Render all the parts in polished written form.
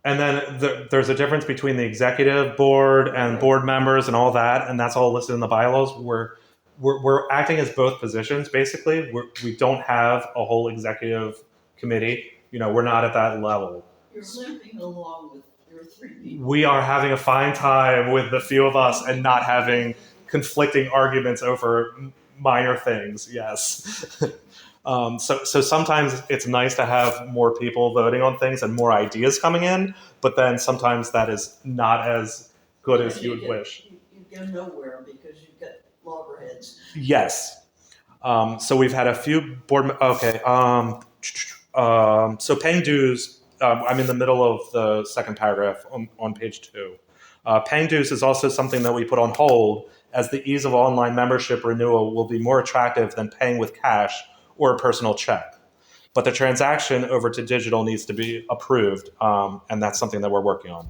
And then there's a difference between the executive board and board members and all that, and that's all listed in the bylaws. We're acting as both positions, basically. We don't have a whole executive committee. We're not at that level. You're limping along with your three people. We are having a fine time with the few of us and not having conflicting arguments over minor things, yes. So sometimes it's nice to have more people voting on things and more ideas coming in, but then sometimes that is not as good as you would wish. You go nowhere because you've got loggerheads. Yes. So we've had a few board. Okay. So paying dues. I'm in the middle of the second paragraph on page 2. Paying dues is also something that we put on hold, as the ease of online membership renewal will be more attractive than paying with cash or a personal check. But the transaction over to digital needs to be approved, and that's something that we're working on.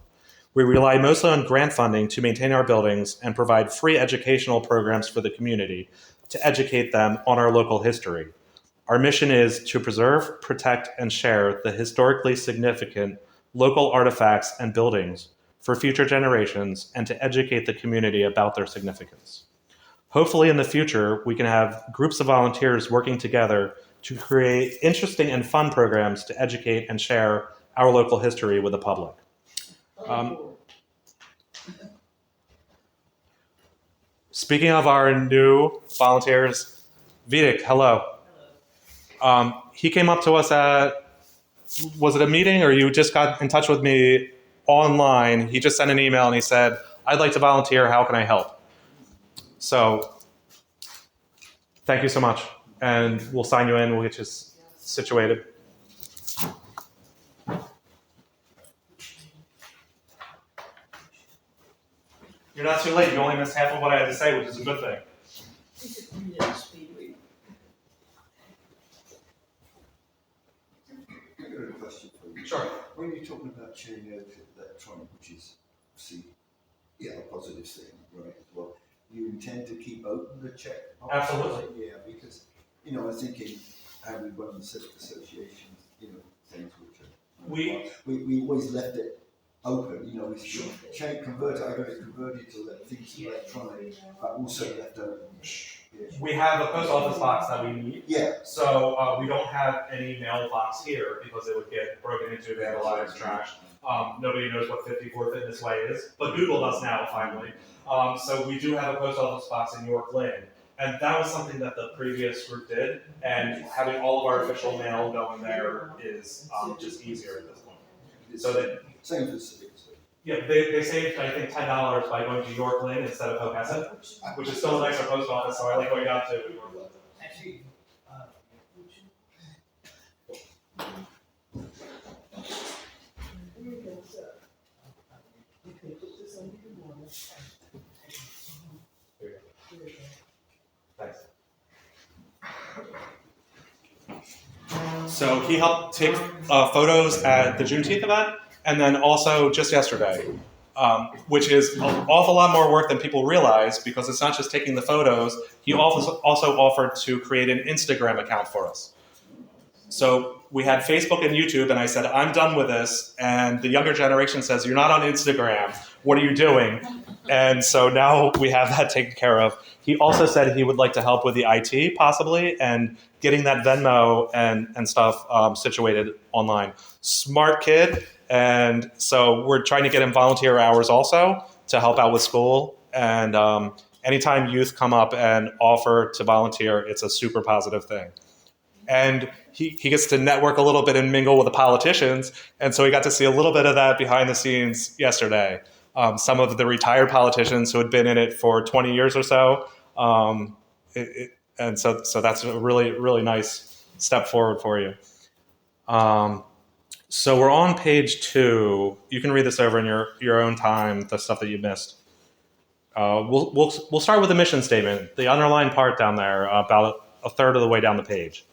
We rely mostly on grant funding to maintain our buildings and provide free educational programs for the community to educate them on our local history. Our mission is to preserve, protect, and share the historically significant local artifacts and buildings for future generations and to educate the community about their significance. Hopefully in the future, we can have groups of volunteers working together to create interesting and fun programs to educate and share our local history with the public. Speaking of our new volunteers, Vidic, hello. He came up to us was it a meeting or you just got in touch with me online? He just sent an email and he said, I'd like to volunteer, how can I help? So, thank you so much. And we'll sign you in, we'll get you situated. You're not too late, you only missed half of what I had to say, which is a good thing. I got a question for you. Sure. When you're talking about changing over to electronic, which is, a positive thing, right, as well, you intend to keep open the check box? Absolutely. Yeah, because, I'm thinking how we run associations, things which are... We always left it open, we converted, I got it converted to things electronic, but also left open. Yeah. We have a post office box that we need. Yeah. So we don't have any mailbox here because it would get broken into, vandalized, trashed. Nobody knows what 54 Fitness Way is, but Google does now, finally. So we do have a post office box in York Lynn. And that was something that the previous group did, and having all of our official mail going there is just easier at this point. So that, same for civics. yeah, they saved, I think, $10 by going to York Lynn instead of Hockessin, which is still a nicer post office, so I like going out to York Lynn. Actually, Thanks. So he helped take photos at the Juneteenth event, and then also just yesterday, which is an awful lot more work than people realize because it's not just taking the photos. He also offered to create an Instagram account for us. So we had Facebook and YouTube, and I said, I'm done with this. And the younger generation says, you're not on Instagram. What are you doing? And so now we have that taken care of. He also said he would like to help with the IT, possibly, and getting that Venmo and stuff situated online. Smart kid. And so we're trying to get him volunteer hours also to help out with school. And anytime youth come up and offer to volunteer, it's a super positive thing. And he gets to network a little bit and mingle with the politicians. And so he got to see a little bit of that behind the scenes yesterday. Some of the retired politicians who had been in it for 20 years or so. And so that's a really, really nice step forward for you. So we're on page 2. You can read this over in your own time, the stuff that you missed. We'll start with the mission statement, the underlined part down there, about a third of the way down the page.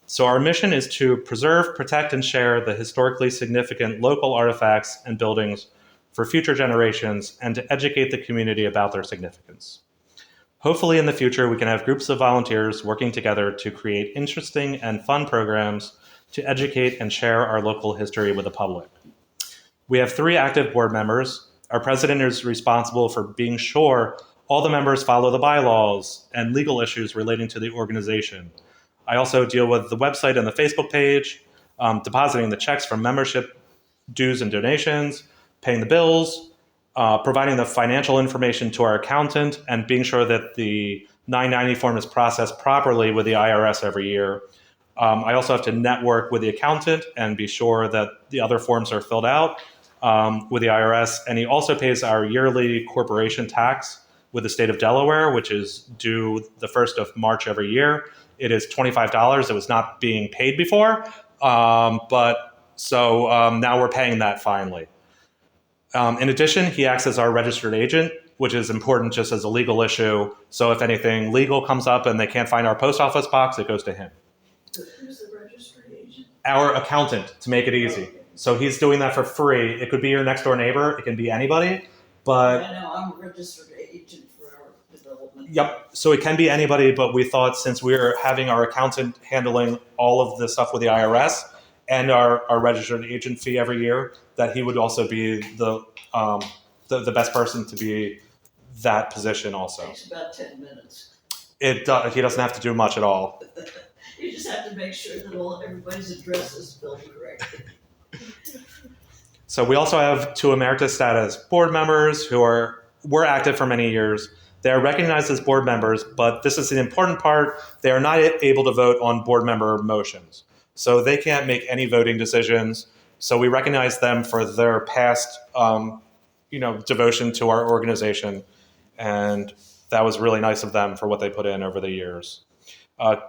So our mission is to preserve, protect, and share the historically significant local artifacts and buildings for future generations and to educate the community about their significance. Hopefully in the future, we can have groups of volunteers working together to create interesting and fun programs to educate and share our local history with the public. We have 3 active board members. Our president is responsible for being sure all the members follow the bylaws and legal issues relating to the organization. I also deal with the website and the Facebook page, depositing the checks from membership dues and donations, paying the bills, providing the financial information to our accountant, and being sure that the 990 form is processed properly with the IRS every year. I also have to network with the accountant and be sure that the other forms are filled out with the IRS. And he also pays our yearly corporation tax with the state of Delaware, which is due the 1st of March every year. It is $25. It was not being paid before, but now we're paying that finally. In addition, he acts as our registered agent, which is important just as a legal issue. So if anything legal comes up and they can't find our post office box, it goes to him. Who's the registered agent? Our accountant, to make it easy. Okay. So he's doing that for free. It could be your next door neighbor. It can be anybody. But I know I'm a registered agent for our development. Yep. So it can be anybody, but we thought since we're having our accountant handling all of the stuff with the IRS and our registered agent fee every year, that he would also be the best person to be that position also. It takes about 10 minutes. He doesn't have to do much at all. You just have to make sure that everybody's address is spelled correctly. So we also have 2 emeritus status board members who were active for many years. They are recognized as board members, but this is an important part. They are not able to vote on board member motions. So they can't make any voting decisions. So we recognize them for their past devotion to our organization. And that was really nice of them for what they put in over the years.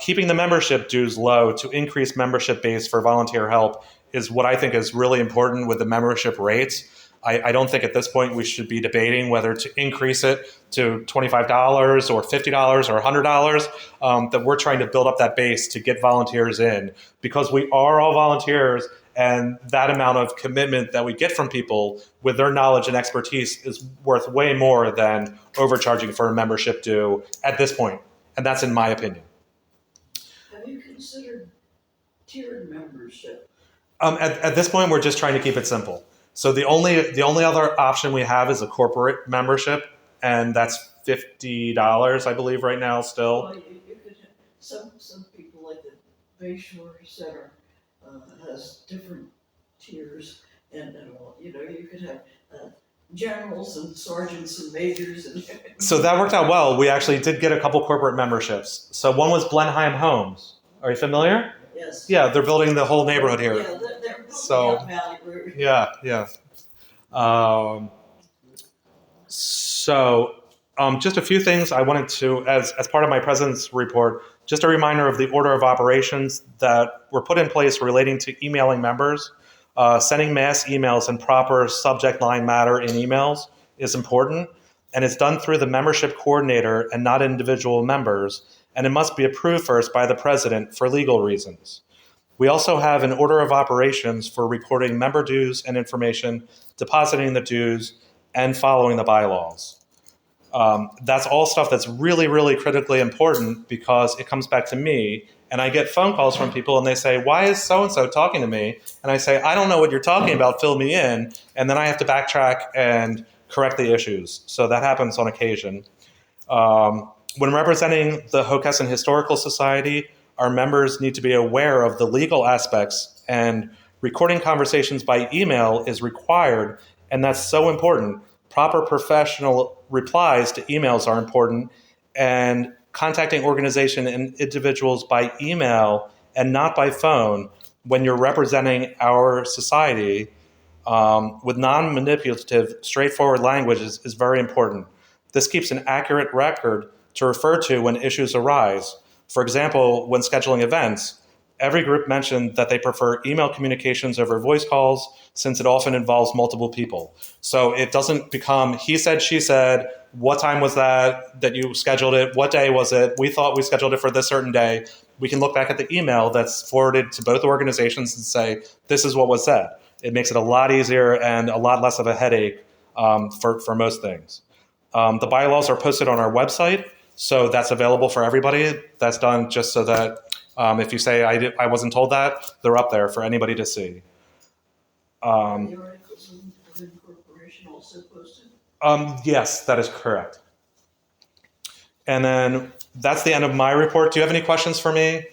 Keeping the membership dues low to increase membership base for volunteer help is what I think is really important with the membership rates. I don't think at this point we should be debating whether to increase it to $25 or $50 or $100, that we're trying to build up that base to get volunteers in, because we are all volunteers, and that amount of commitment that we get from people with their knowledge and expertise is worth way more than overcharging for a membership due at this point. And that's in my opinion. Have you considered tiered membership? At this point, we're just trying to keep it simple. So the only other option we have is a corporate membership, and that's $50, I believe, right now still. Well, you could have some people like the Bayshore Center has different tiers, and you could have generals and sergeants and majors and. So that worked out well. We actually did get a couple corporate memberships. So one was Blenheim Homes. Are you familiar? Yes. Yeah, they're building the whole neighborhood here. Yeah, they're building So, up Valley Road. Yeah. Just a few things I wanted to, as part of my president's report, just a reminder of the order of operations that were put in place relating to emailing members. Sending mass emails and proper subject line matter in emails is important, and it's done through the membership coordinator and not individual members, and it must be approved first by the president for legal reasons. We also have an order of operations for recording member dues and information, depositing the dues, and following the bylaws. That's all stuff that's really, really critically important, because it comes back to me, and I get phone calls from people and they say, "Why is so-and-so talking to me?" And I say, "I don't know what you're talking about, fill me in." And then I have to backtrack and correct the issues. So that happens on occasion. When representing the Hockessin Historical Society, our members need to be aware of the legal aspects, and recording conversations by email is required, and that's so important. Proper professional replies to emails are important, and contacting organization and individuals by email and not by phone when you're representing our society with non-manipulative, straightforward language is very important. This keeps an accurate record to refer to when issues arise. For example, when scheduling events, every group mentioned that they prefer email communications over voice calls, since it often involves multiple people. So it doesn't become he said, she said, what time was that you scheduled it? What day was it? We thought we scheduled it for this certain day. We can look back at the email that's forwarded to both organizations and say, this is what was said. It makes it a lot easier and a lot less of a headache for most things. The bylaws are posted on our website, so that's available for everybody. That's done just so that if you say I wasn't told that, they're up there for anybody to see. Are the articles of incorporation also posted? Yes, that is correct. And then that's the end of my report. Do you have any questions for me?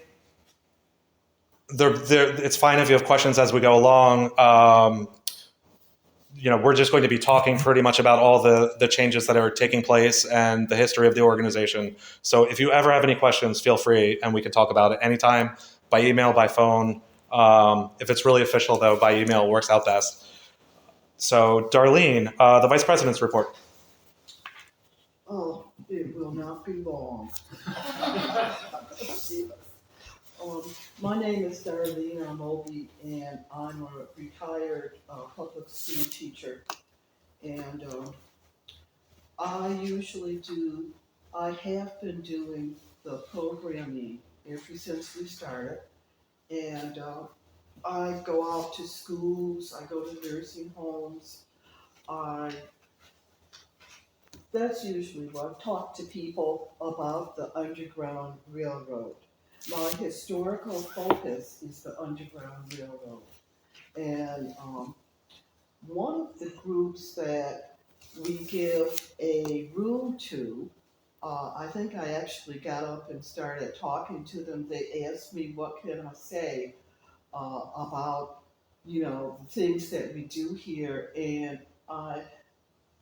It's fine if you have questions as we go along. We're just going to be talking pretty much about all the changes that are taking place and the history of the organization. So if you ever have any questions, feel free, and we can talk about it anytime, by email, by phone. If it's really official, though, by email works out best. So Darlene, the Vice President's report. Oh, it will not be long. My name is Darlene Armobi, and I'm a retired public school teacher. And I have been doing the programming ever since we started. And I go out to schools, I go to nursing homes, that's usually what I talk to people about the Underground Railroad. My historical focus is the Underground Railroad. And one of the groups that we give a room to, I think I actually got up and started talking to them. They asked me what can I say about, the things that we do here. And I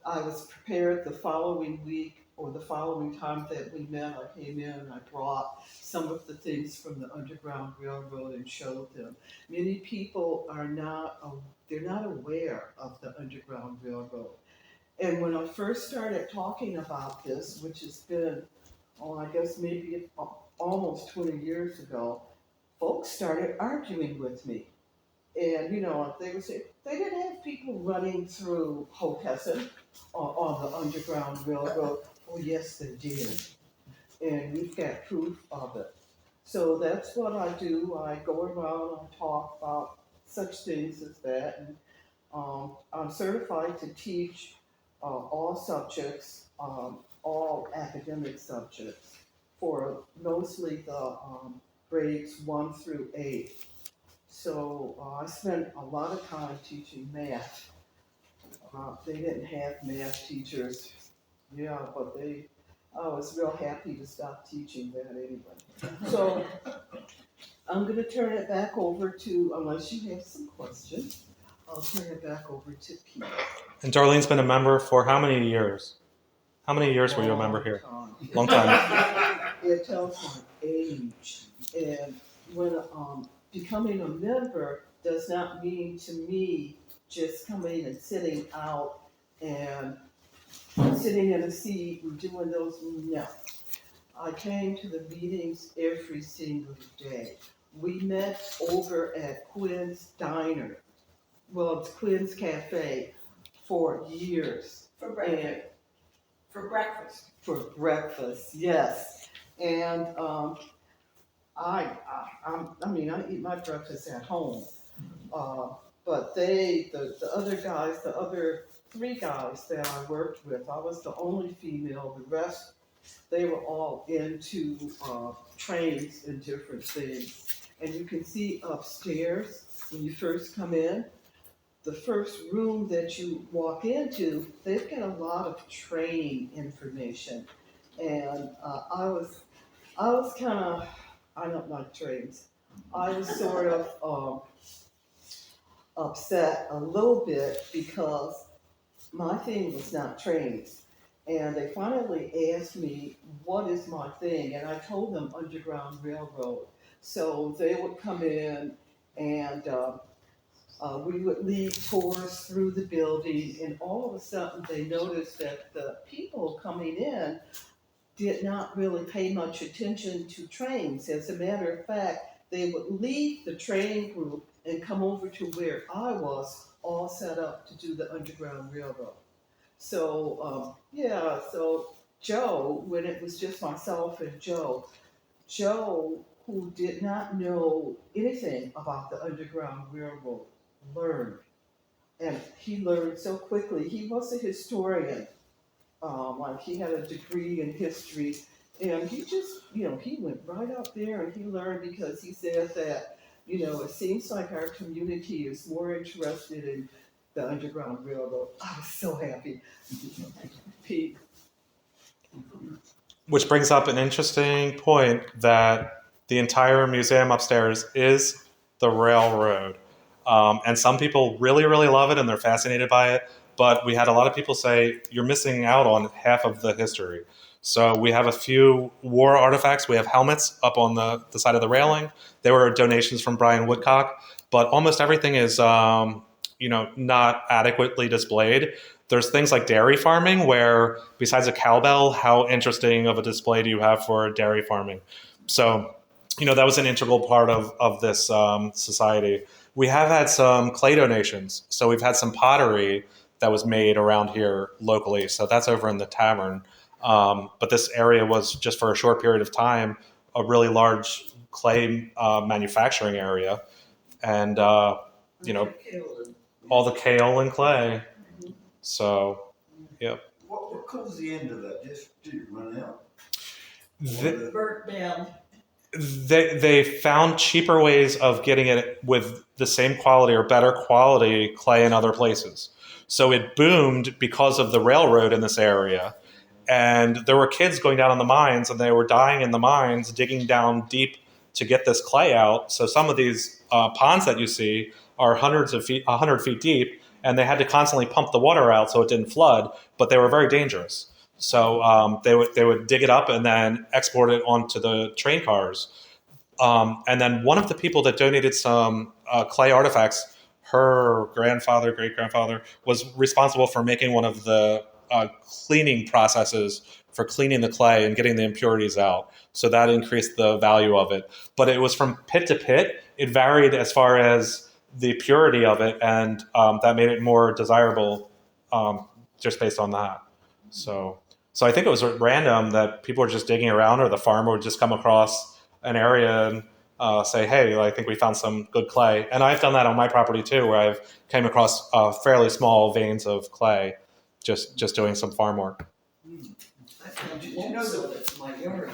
was prepared the following week or the following time that we met. I came in and I brought some of the things from the Underground Railroad and showed them. Many people they're not aware of the Underground Railroad. And when I first started talking about this, which has been, I guess maybe almost 20 years ago, folks started arguing with me. And, they would say, they didn't have people running through Hockessin on the Underground Railroad. Oh, yes, they did. And we've got proof of it. So that's what I do. I go around and talk about such things as that. And I'm certified to teach all subjects, all academic subjects, for mostly the grades 1 through 8. So I spent a lot of time teaching math. They didn't have math teachers, but I was real happy to stop teaching that anyway. So I'm going to turn it back over to, unless you have some questions, I'll turn it back over to Pete. And Darlene's been a member for how many years? How many years were you a member here? Long time. It tells my age. And when becoming a member does not mean to me just coming and sitting out and sitting in a seat and doing those. No. I came to the meetings every single day. We met over at Quinn's Diner. Well, it's Quinn's Cafe for years. For breakfast. For breakfast. For breakfast, yes. And I eat my breakfast at home. But the other guys, the other 3 guys that I worked with, I was the only female. The rest, they were all into trains and different things. And you can see upstairs when you first come in, the first room that you walk into, they've got a lot of train information. And I was kind of, I don't like trains. I was sort of upset a little bit because my thing was not trains. And they finally asked me, what is my thing? And I told them Underground Railroad. So they would come in and we would lead tours through the building, and all of a sudden they noticed that the people coming in did not really pay much attention to trains. As a matter of fact, they would leave the train group and come over to where I was, all set up to do the Underground Railroad. So, so Joe, when it was just myself and Joe, who did not know anything about the Underground Railroad, learned. And he learned so quickly. He was a historian. He had a degree in history, and he just, he went right up there and he learned, because he said that, it seems like our community is more interested in the Underground Railroad. I was so happy. Pete. Which brings up an interesting point that the entire museum upstairs is the railroad. And some people really, really love it and they're fascinated by it. But we had a lot of people say, you're missing out on half of the history. So we have a few war artifacts. We have helmets up on the side of the railing. They were donations from Brian Woodcock. But almost everything is, not adequately displayed. There's things like dairy farming where besides a cowbell, how interesting of a display do you have for dairy farming? So, that was an integral part of this society. We have had some clay donations. So we've had some pottery that was made around here locally. So that's over in the tavern. But this area was just for a short period of time, a really large clay manufacturing area. And, all the kale and clay. So, yep. What caused the end of that? Just did it run out? Burnt down. They found cheaper ways of getting it with the same quality or better quality clay in other places. So it boomed because of the railroad in this area. And there were kids going down in the mines and they were dying in the mines, digging down deep to get this clay out. So some of these ponds that you see are hundreds of feet, 100 feet deep, and they had to constantly pump the water out so it didn't flood, but they were very dangerous. So they would dig it up and then export it onto the train cars. And then one of the people that donated some clay artifacts, her grandfather, great grandfather, was responsible for making one of the cleaning processes for cleaning the clay and getting the impurities out. So that increased the value of it. But it was from pit to pit. It varied as far as the purity of it, and that made it more desirable just based on that. So I think it was random that people were just digging around, or the farmer would just come across an area and say, hey, I think we found some good clay. And I've done that on my property too, where I've came across fairly small veins of clay just doing some farm work. I found lumps of it in my yard.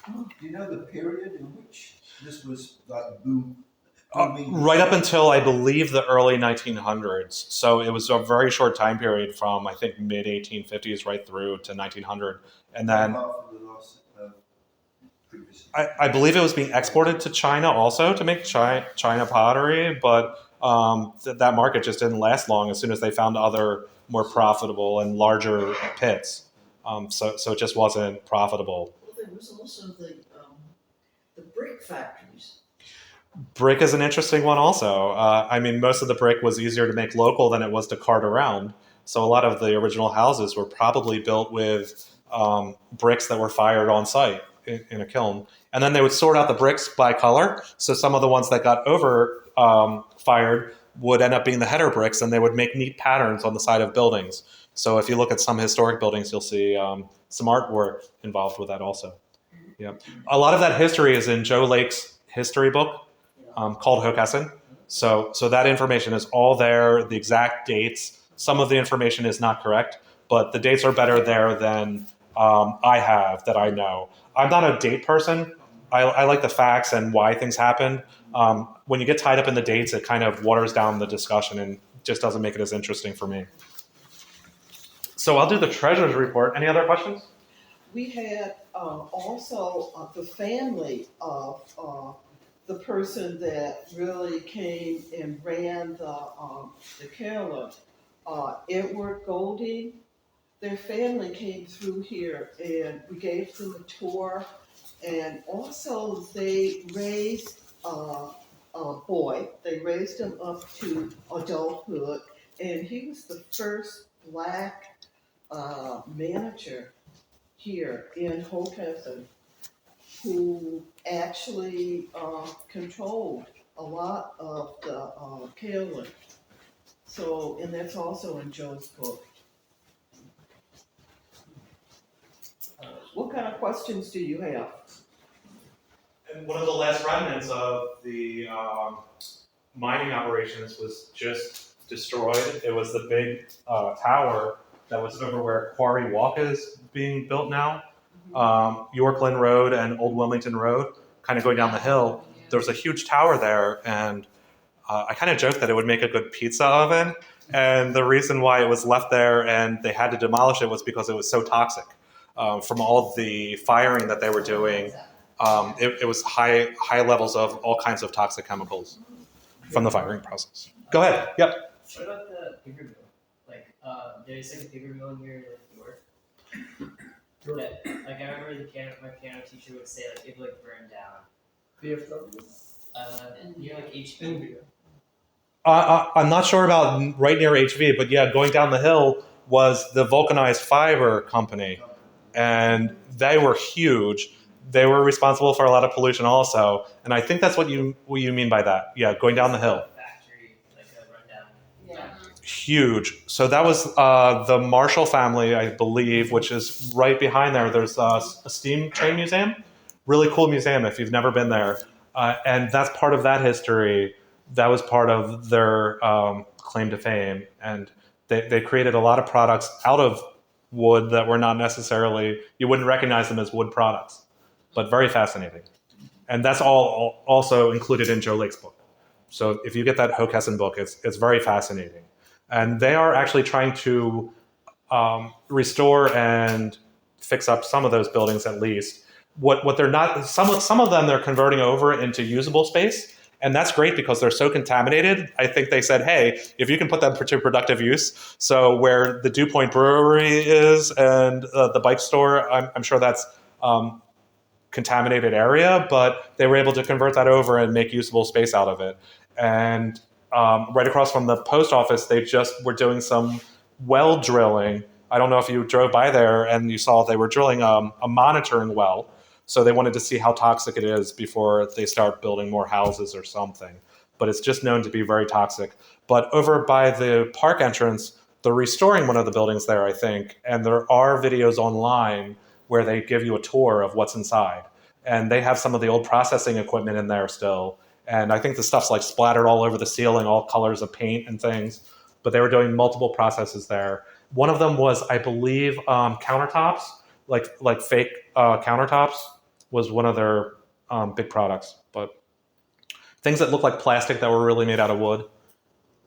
Do you know the period in which this was like booming? Right up until, I believe, the early 1900s. So it was a very short time period from, I think, mid-1850s right through to 1900. And then I believe it was being exported to China also to make China pottery, but that market just didn't last long as soon as they found other more profitable and larger pits. So it just wasn't profitable. Well, there was also the brick factories. Brick is an interesting one also. Most of the brick was easier to make local than it was to cart around. So a lot of the original houses were probably built with bricks that were fired on site in a kiln. And then they would sort out the bricks by color. So some of the ones that got over fired would end up being the header bricks, and they would make neat patterns on the side of buildings. So if you look at some historic buildings, you'll see some artwork involved with that also. Yeah. A lot of that history is in Joe Lake's history book called Hockessin. So that information is all there, the exact dates. Some of the information is not correct, but the dates are better there than I have that I know. I'm not a date person. I like the facts and why things happen. When you get tied up in the dates, it kind of waters down the discussion and just doesn't make it as interesting for me. So I'll do the treasurer's report. Any other questions? We had also the family of the person that really came and ran the Carolyn, Edward Golding. Their family came through here and we gave them a tour, and also they raised a boy. They raised him up to adulthood, and he was the first Black manager here in Hockessin who actually controlled a lot of the Carolyn. So, and that's also in Joe's book. What kind of questions do you have? And one of the last remnants of the mining operations was just destroyed. It was the big tower that was over where Quarry Walk is being built now. York Lynn Road and Old Wilmington Road, kind of going down the hill. there's a huge tower there, and I kind of joked that it would make a good pizza oven. And the reason why it was left there and they had to demolish it was because it was so toxic from all the firing that they were doing. It was high levels of all kinds of toxic chemicals from the firing process. Go ahead. Yep. What about the paper mill? Like, there's like a paper mill near York. That, like, I remember my piano teacher would say like it would like burn down. VFW. Near like HP. I'm not sure about right near HV, but yeah, going down the hill was the vulcanized fiber company, and they were huge. They were responsible for a lot of pollution also, and I think that's what you mean by that. Yeah, going down the hill. Factory, like a rundown. Huge. So that was the Marshall family, I believe, which is right behind there. There's a steam train museum, really cool museum if you've never been there, and that's part of that history. That was part of their claim to fame, and they created a lot of products out of wood that were not necessarily, you wouldn't recognize them as wood products, but very fascinating. And that's all also included in Joe Lake's book. So if you get that Hockessin book, it's very fascinating. And they are actually trying to restore and fix up some of those buildings at least. What they're not, some of them they're converting over into usable space. And that's great because they're so contaminated. I think they said, hey, if you can put them to productive use. So where the Dew Point Brewery is and the bike store, I'm sure that's contaminated area, but they were able to convert that over and make usable space out of it. And right across from the post office, they just were doing some well drilling. I don't know if you drove by there and you saw they were drilling a monitoring well. So they wanted to see how toxic it is before they start building more houses or something. But it's just known to be very toxic. But over by the park entrance, they're restoring one of the buildings there, I think. And there are videos online where they give you a tour of what's inside. And they have some of the old processing equipment in there still. And I think the stuff's like splattered all over the ceiling, all colors of paint and things. But they were doing multiple processes there. One of them was, I believe, countertops, like fake countertops was one of their big products. But things that look like plastic that were really made out of wood.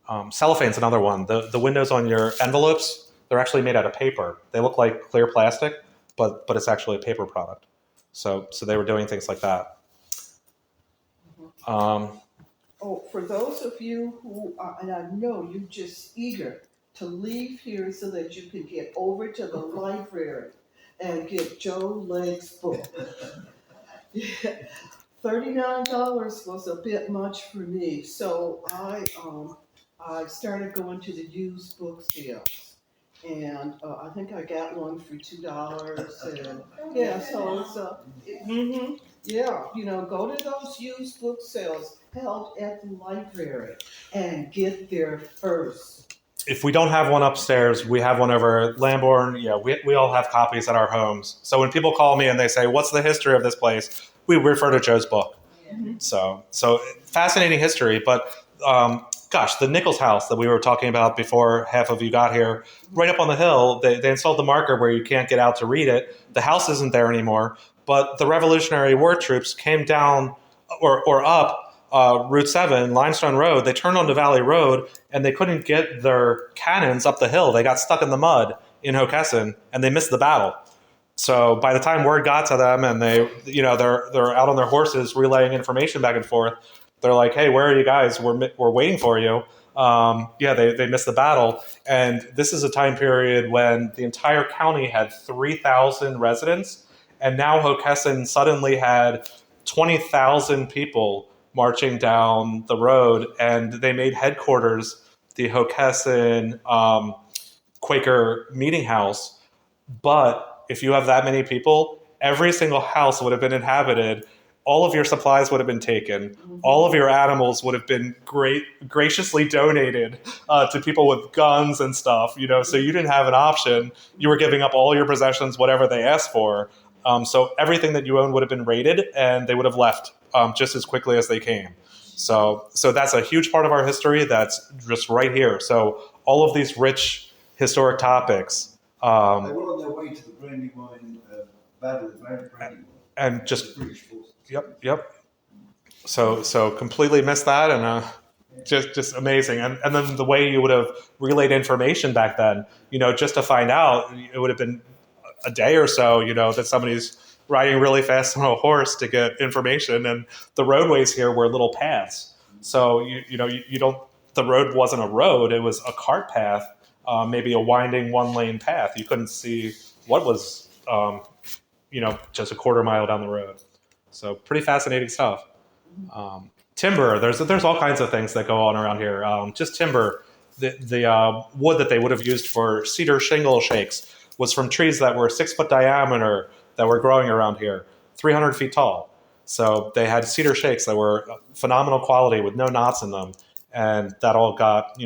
Cellophane's another one. The windows on your envelopes, they're actually made out of paper. They look like clear plastic, but it's actually a paper product. So they were doing things like that. For those of you who are, and I know you're just eager to leave here so that you can get over to the library and get Joe Lake's book. $39 was a bit much for me, so I started going to the used book sales, and I think I got one for $2. And yeah, so it's yeah, go to those used book sales held at the library and get there first. If we don't have one upstairs, we have one over at Lambourne. Yeah, we all have copies at our homes. So when people call me and they say, what's the history of this place? We refer to Joe's book. Yeah. So fascinating history. But gosh, the Nichols house that we were talking about before half of you got here, right up on the hill, they installed the marker where you can't get out to read it. The house isn't there anymore. But the Revolutionary War troops came down or up Route 7, Limestone Road. They turned onto Valley Road, and they couldn't get their cannons up the hill. They got stuck in the mud in Hockessin, and they missed the battle. So by the time word got to them, and they're out on their horses relaying information back and forth, they're like, "Hey, where are you guys? We're waiting for you." They missed the battle, and this is a time period when the entire county had 3,000 residents, and now Hockessin suddenly had 20,000 people marching down the road, and they made headquarters the Hockessin Quaker Meeting House. But if you have that many people, every single house would have been inhabited. All of your supplies would have been taken. All of your animals would have been graciously donated to people with guns and stuff. So you didn't have an option. You were giving up all your possessions, whatever they asked for. So everything that you owned would have been raided, and they would have left just as quickly as they came. So that's a huge part of our history that's just right here. So all of these rich historic topics. They were on their way to the Brandywine battle, the Brandywine. And just, British forces. yep. So completely missed that, and just amazing. And then the way you would have relayed information back then, just to find out, it would have been a day or so, that somebody's riding really fast on a horse to get information, and the roadways here were little paths. So you don't. The road wasn't a road; it was a cart path, maybe a winding one-lane path. You couldn't see what was, just a quarter mile down the road. So pretty fascinating stuff. Timber, there's all kinds of things that go on around here. Just timber, the wood that they would have used for cedar shingle shakes was from trees that were 6 foot diameter that were growing around here, 300 feet tall. So they had cedar shakes that were phenomenal quality with no knots in them, and that all got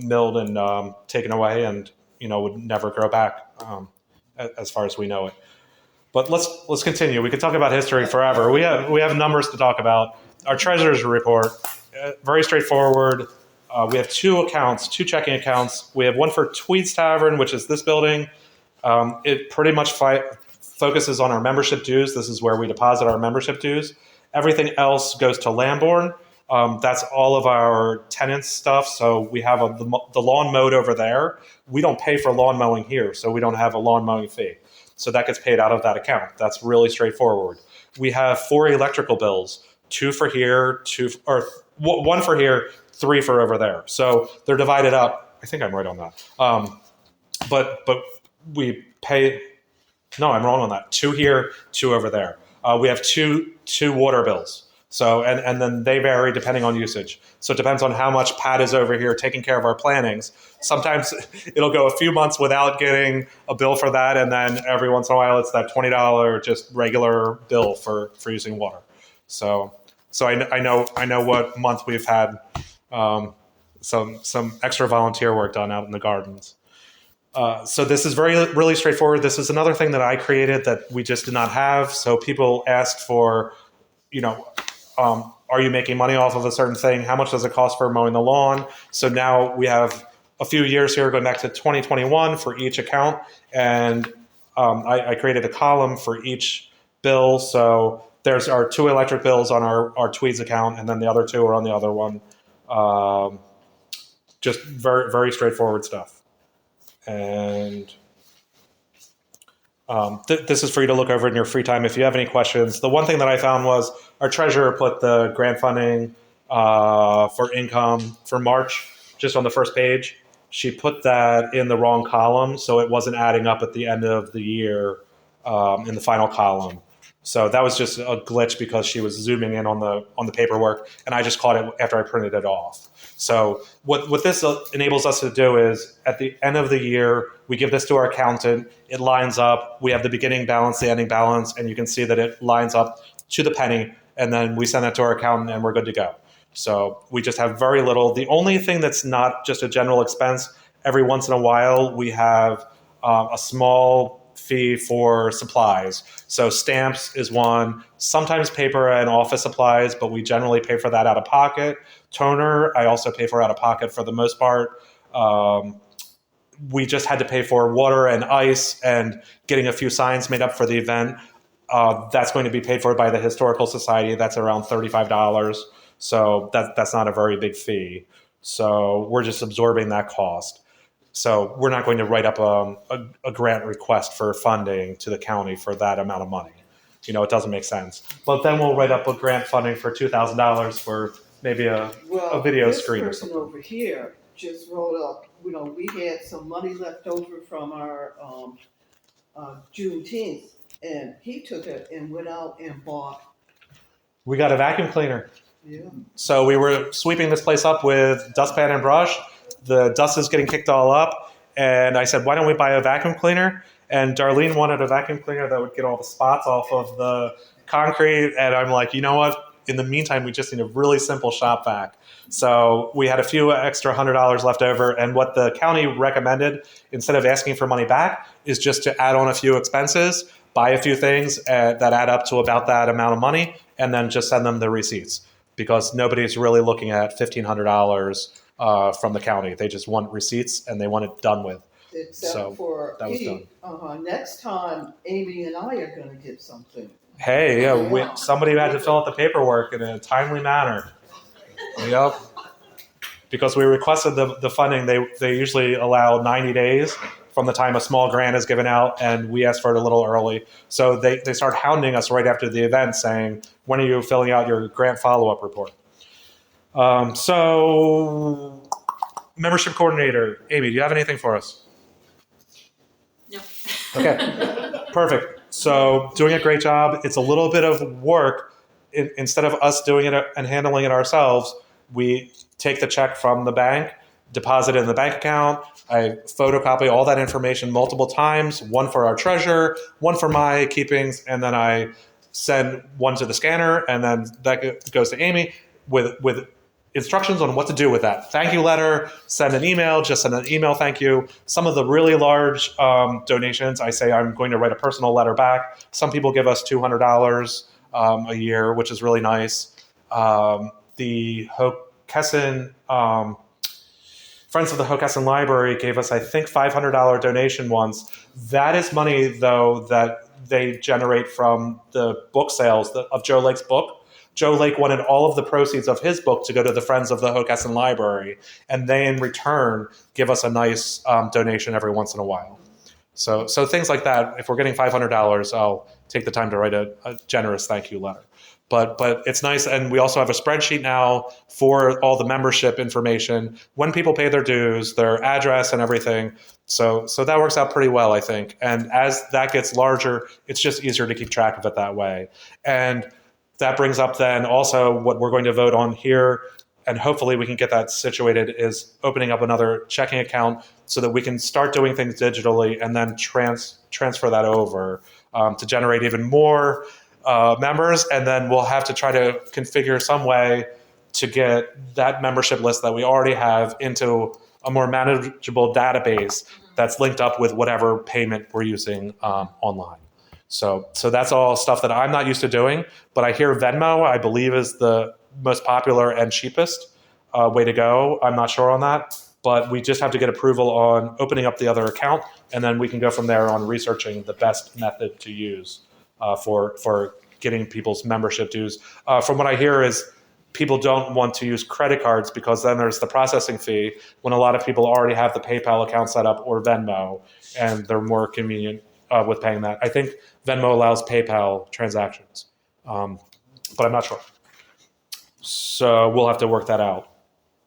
milled and taken away, and would never grow back, as far as we know it. But let's continue. We could talk about history forever. We have numbers to talk about. Our treasurer's report, very straightforward. We have two checking accounts. We have one for Tweed's Tavern, which is this building. It pretty much focuses on our membership dues. This is where we deposit our membership dues. Everything else goes to Lamborn. That's all of our tenants' stuff. So we have the lawn mowed over there. We don't pay for lawn mowing here, so we don't have a lawn mowing fee. So that gets paid out of that account. That's really straightforward. We have 4 electrical bills, 2 for here, 1 for here, 3 for over there. So they're divided up. I think I'm right on that. But we pay. No, I'm wrong on that. 2 here, 2 over there. We have two water bills. So and then they vary depending on usage. So it depends on how much Pat is over here taking care of our plannings. Sometimes it'll go a few months without getting a bill for that, and then every once in a while it's that $20 just regular bill for using water. So I know what month we've had some extra volunteer work done out in the gardens. So this is really straightforward. This is another thing that I created that we just did not have. So people asked for, are you making money off of a certain thing? How much does it cost for mowing the lawn? So now we have a few years here going back to 2021 for each account. And I created a column for each bill. So there's our 2 electric bills on our Tweeds account, and then the other 2 are on the other one. Just very, very straightforward stuff. And this is for you to look over in your free time if you have any questions. The one thing that I found was our treasurer put the grant funding for income for March just on the first page. She put that in the wrong column, so it wasn't adding up at the end of the year in the final column. So that was just a glitch because she was zooming in on the paperwork, and I just caught it after I printed it off. So what this enables us to do is at the end of the year, we give this to our accountant. It lines up. We have the beginning balance, the ending balance, and you can see that it lines up to the penny. And then we send that to our accountant, and we're good to go. So we just have very little. The only thing that's not just a general expense, every once in a while, we have a small fee for supplies. So stamps is one, sometimes paper and office supplies, but we generally pay for that out of pocket. Toner, I also pay for out of pocket for the most part. We just had to pay for water and ice and getting a few signs made up for the event. That's going to be paid for by the Historical Society. That's around $35. So that's not a very big fee. So we're just absorbing that cost. So we're not going to write up a grant request for funding to the county for that amount of money. It doesn't make sense. But then we'll write up a grant funding for $2,000 for maybe a video screen or something. This person over here just wrote up, we had some money left over from our Juneteenth, and he took it and went out and bought. We got a vacuum cleaner. Yeah. So we were sweeping this place up with dustpan and brush. The dust is getting kicked all up. And I said, why don't we buy a vacuum cleaner? And Darlene wanted a vacuum cleaner that would get all the spots off of the concrete. And I'm like, you know what? In the meantime, we just need a really simple shop vac. So we had a few extra $100 left over. And what the county recommended, instead of asking for money back, is just to add on a few expenses, buy a few things that add up to about that amount of money, and then just send them the receipts. Because nobody's really looking at $1,500 from the county. They just want receipts and they want it done with. Except So for that was done. Next time, Amy and I are going to get something. Hey, somebody had to fill out the paperwork in a timely manner. Yep. Because we requested the funding, they usually allow 90 days from the time a small grant is given out, and we asked for it a little early. So they start hounding us right after the event saying, when are you filling out your grant follow-up report? So, membership coordinator, Amy, do you have anything for us? No. Okay, perfect. So doing a great job. It's a little bit of work. Instead of us doing it and handling it ourselves, we take the check from the bank, deposit it in the bank account. I photocopy all that information multiple times, one for our treasurer, one for my keepings, and then I send one to the scanner, and then that goes to Amy with instructions on what to do with that. Thank you letter, send an email, just send an email thank you. Some of the really large donations, I say I'm going to write a personal letter back. Some people give us $200 a year, which is really nice. The Hockessin, Friends of the Hockessin Library gave us, I think, $500 donation once. That is money, though, that they generate from the book sales of Joe Lake's book. Joe Lake wanted all of the proceeds of his book to go to the Friends of the Hockessin Library, and they, in return, give us a nice donation every once in a while. So things like that. If we're getting $500, I'll take the time to write a generous thank you letter. But it's nice, and we also have a spreadsheet now for all the membership information, when people pay their dues, their address, and everything. So that works out pretty well, I think. And as that gets larger, it's just easier to keep track of it that way. And that brings up then also what we're going to vote on here, and hopefully we can get that situated, is opening up another checking account so that we can start doing things digitally and then transfer that over to generate even more members. And then we'll have to try to configure some way to get that membership list that we already have into a more manageable database that's linked up with whatever payment we're using online. So that's all stuff that I'm not used to doing, but I hear Venmo, I believe, is the most popular and cheapest way to go. I'm not sure on that, but we just have to get approval on opening up the other account, and then we can go from there on researching the best method to use for getting people's membership dues. From what I hear is people don't want to use credit cards because then there's the processing fee, when a lot of people already have the PayPal account set up or Venmo, and they're more convenient with paying that. I think Venmo allows PayPal transactions, but I'm not sure. So we'll have to work that out.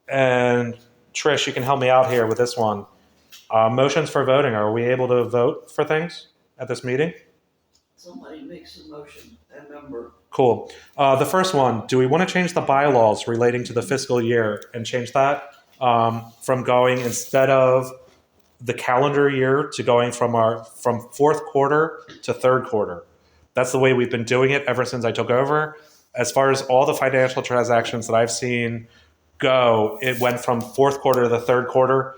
And Trish, you can help me out here with this one. Motions for voting. Are we able to vote for things at this meeting? Somebody makes a motion, a member. Cool. The first one, do we want to change the bylaws relating to the fiscal year and change that from going, instead of the calendar year, to going from fourth quarter to third quarter? That's the way we've been doing it ever since I took over. As far as all the financial transactions that I've seen go, it went from fourth quarter to the third quarter.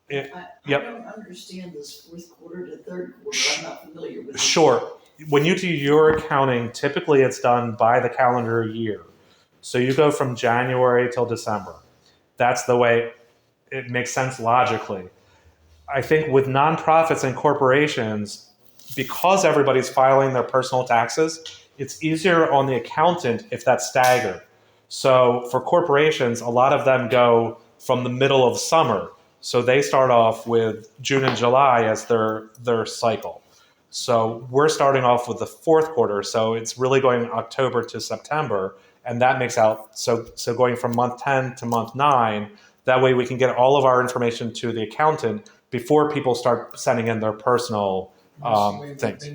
I Yep. don't understand this fourth quarter to third quarter. I'm not familiar with this. Sure. When you do your accounting, typically it's done by the calendar year. So you go from January till December. That's the way it makes sense logically. I think with nonprofits and corporations, because everybody's filing their personal taxes, it's easier on the accountant if that's staggered. So for corporations, a lot of them go from the middle of summer. So they start off with June and July as their cycle. So we're starting off with the fourth quarter. So it's really going October to September. And that makes out, so going from month 10 to month 9, that way we can get all of our information to the accountant before people start sending in their personal things.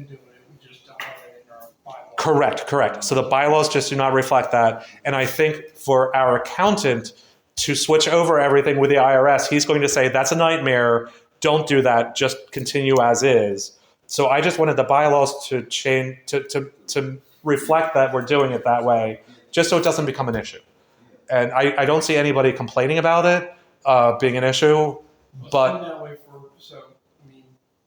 Correct. So the bylaws just do not reflect that. And I think for our accountant to switch over everything with the IRS, he's going to say, that's a nightmare. Don't do that. Just continue as is. So I just wanted the bylaws to change, to reflect that we're doing it that way, just so it doesn't become an issue. And I don't see anybody complaining about it being an issue, but that way I mean,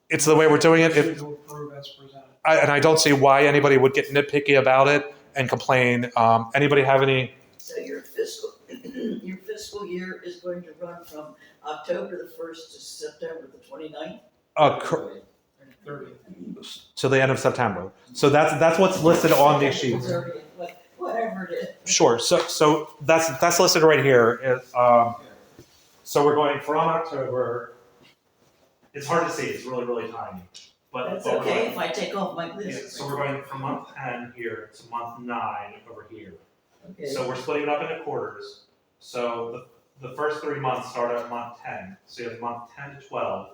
it's the way we're doing it. to approve as presented. And I don't see why anybody would get nitpicky about it and complain. Anybody have any? So your fiscal year is going to run from October the 1st to September the 29th? 30th. to the end of September. So that's what's listed on these sheets. 30th, whatever it is. Sure. So that's listed right here. So we're going from October. It's hard to see. It's really, really tiny. But It's we're okay going- if I take off my Yeah, glasses. so we're going from month 10 here to month 9 over here. Okay. So we're splitting it up into quarters. So the first 3 months start at month 10. So you have month 10 to 12.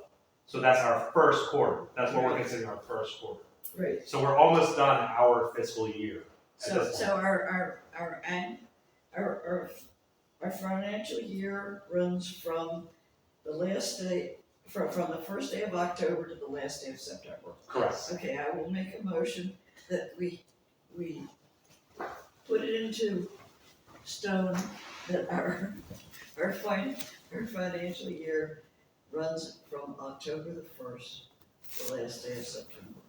So that's our first quarter. That's what we're considering our first quarter. Great. So we're almost done our fiscal year. at So, this so point. our financial year runs from the last day, from the first day of October to the last day of September. Correct. Okay, I will make a motion that we put it into stone that our financial year runs from October the 1st to the last day of September.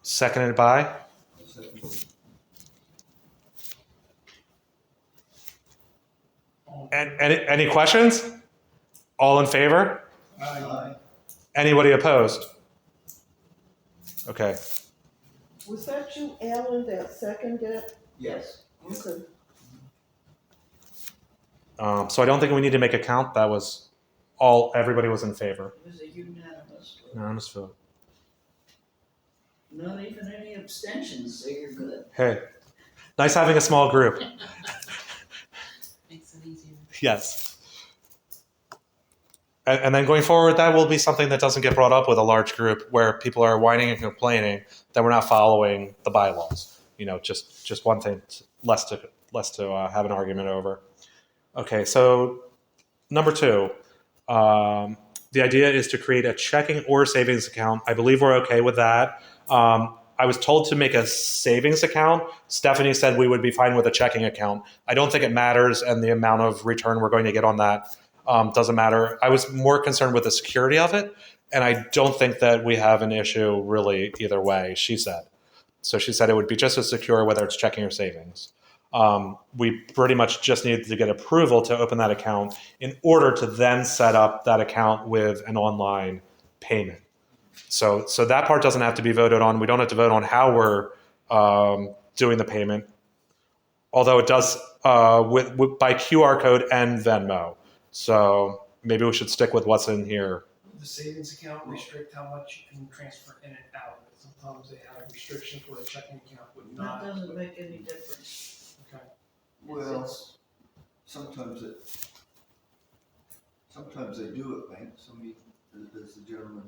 Seconded by? And any questions? All in favor? Aye. Anybody opposed? Okay. Was that you, Alan, that seconded? Yes. Okay. So I don't think we need to make a count. That was everybody was in favor. It was a unanimous vote. Unanimous vote. Not even any abstentions, so you're good. Hey, nice having a small group. Makes it easier. Yes. And then going forward, that will be something that doesn't get brought up with a large group where people are whining and complaining that we're not following the bylaws. Just one thing less to have an argument over. Okay, so number 2, the idea is to create a checking or savings account. I believe we're okay with that. I was told to make a savings account. Stephanie said we would be fine with a checking account. I don't think it matters, and the amount of return we're going to get on that doesn't matter. I was more concerned with the security of it, and I don't think that we have an issue really either way, she said. So she said it would be just as secure whether it's checking or savings. We pretty much just needed to get approval to open that account in order to then set up that account with an online payment. So that part doesn't have to be voted on. We don't have to vote on how we're doing the payment, although it does with by QR code and Venmo. So maybe we should stick with what's in here. The savings account restrict how much you can transfer in and out. Sometimes they have restrictions where a checking account would not. That doesn't make any difference. Okay. Well, It's- sometimes they do at banks. I mean, as the gentleman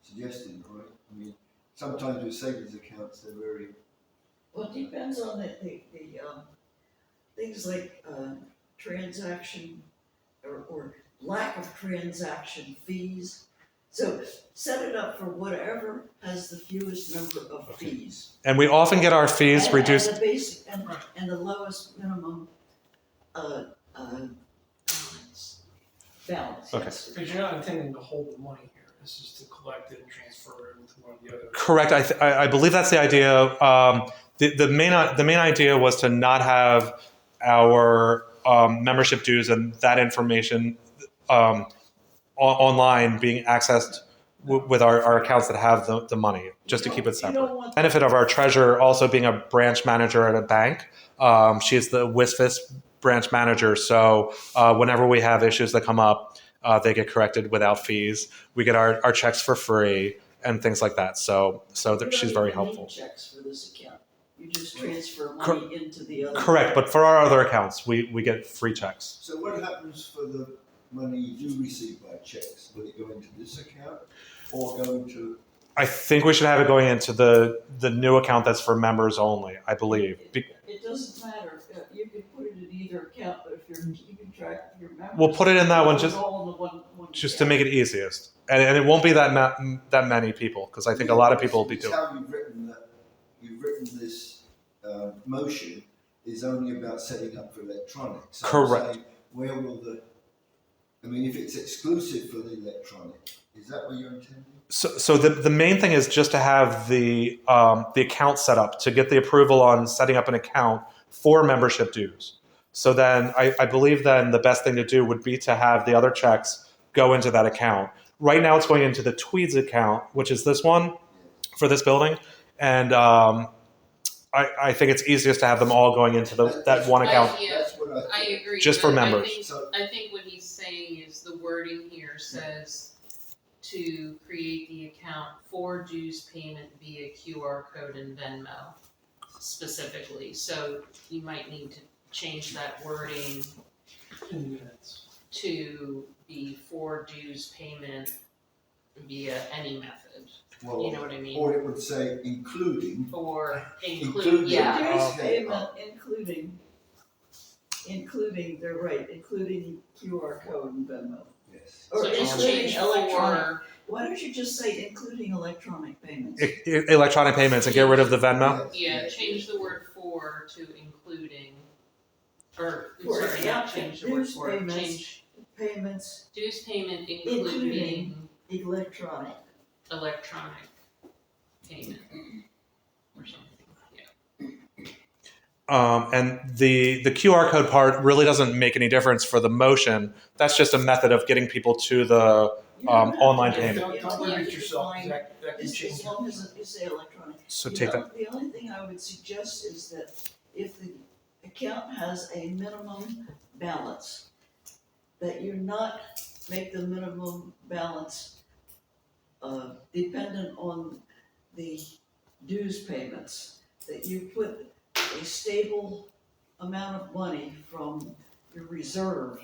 suggested, right? I mean, sometimes with savings accounts, they're very. Well, it depends on the things like transaction or lack of transaction fees. So set it up for whatever has the fewest number of fees. And we often get our fees And- reduced. And the basic, and the lowest minimum balance, Okay. yes. Because you're not intending to hold the money here. It's just to collect it and transfer it into one of the other. Correct. I believe that's the idea. The main idea was to not have our membership dues and that information online being accessed with our accounts that have the money, just to keep it You separate. don't want Benefit of our treasurer also being a branch manager at a bank. She is the WISFIS branch manager. So whenever we have issues that come up, they get corrected without fees. We get our checks for free and things like that. So she's very helpful. You don't even need checks for this account. You just transfer money into the other. Correct. But for our other accounts, we get free checks. So what happens for the money you do receive by checks? Will it go into this account or go into? I think we should have it going into the new account that's for members only, I believe. It doesn't matter. You can put it in either account, but if you're keeping track of your members. We'll put it in that one it's just all in the one just to account. make it easiest. And it won't be that many people, because I think a lot of people will be It's doing. how you've written this motion is only about setting up for electronic. So I'm Correct. saying, where will if it's exclusive for the electronic, is that what you're intending? So the main thing is just to have the account set up, to get the approval on setting up an account for membership dues. So then I believe then the best thing to do would be to have the other checks go into that account Right now, it's going into the Tweeds account, which is this one for this building, and I think it's easiest to have them all going into that one account. Yeah, That's what I thought. I agree. Just for but members. I think what he's saying is the wording here says to create the account for dues payment via QR code and Venmo specifically. So you might need to change that wording In minutes. to be for dues payment via any method. Well, You know what I mean? or it would say including. Or Include- include, yeah. Dues Okay. payment, including, they're right, including QR code and Venmo. Yes. Or So just including change electronic, for, why don't you just say including electronic payments? Electronic payments and get rid of the Venmo. yeah, change the word for to including, or, For sorry, not change the word dues for, payments. change Payments, dues payment Including. including electronic. electronic payment or something, yeah. And the QR code part really doesn't make any difference for the motion. That's just a method of getting people to the. You don't have to Online do it. payment. You Don't don't have limit to yourself, define- that can As change. long as you say electronic. So You take know, that. The only thing I would suggest is that if the account has a minimum balance, that you not make the minimum balance dependent on the dues payments, that you put a stable amount of money from your reserve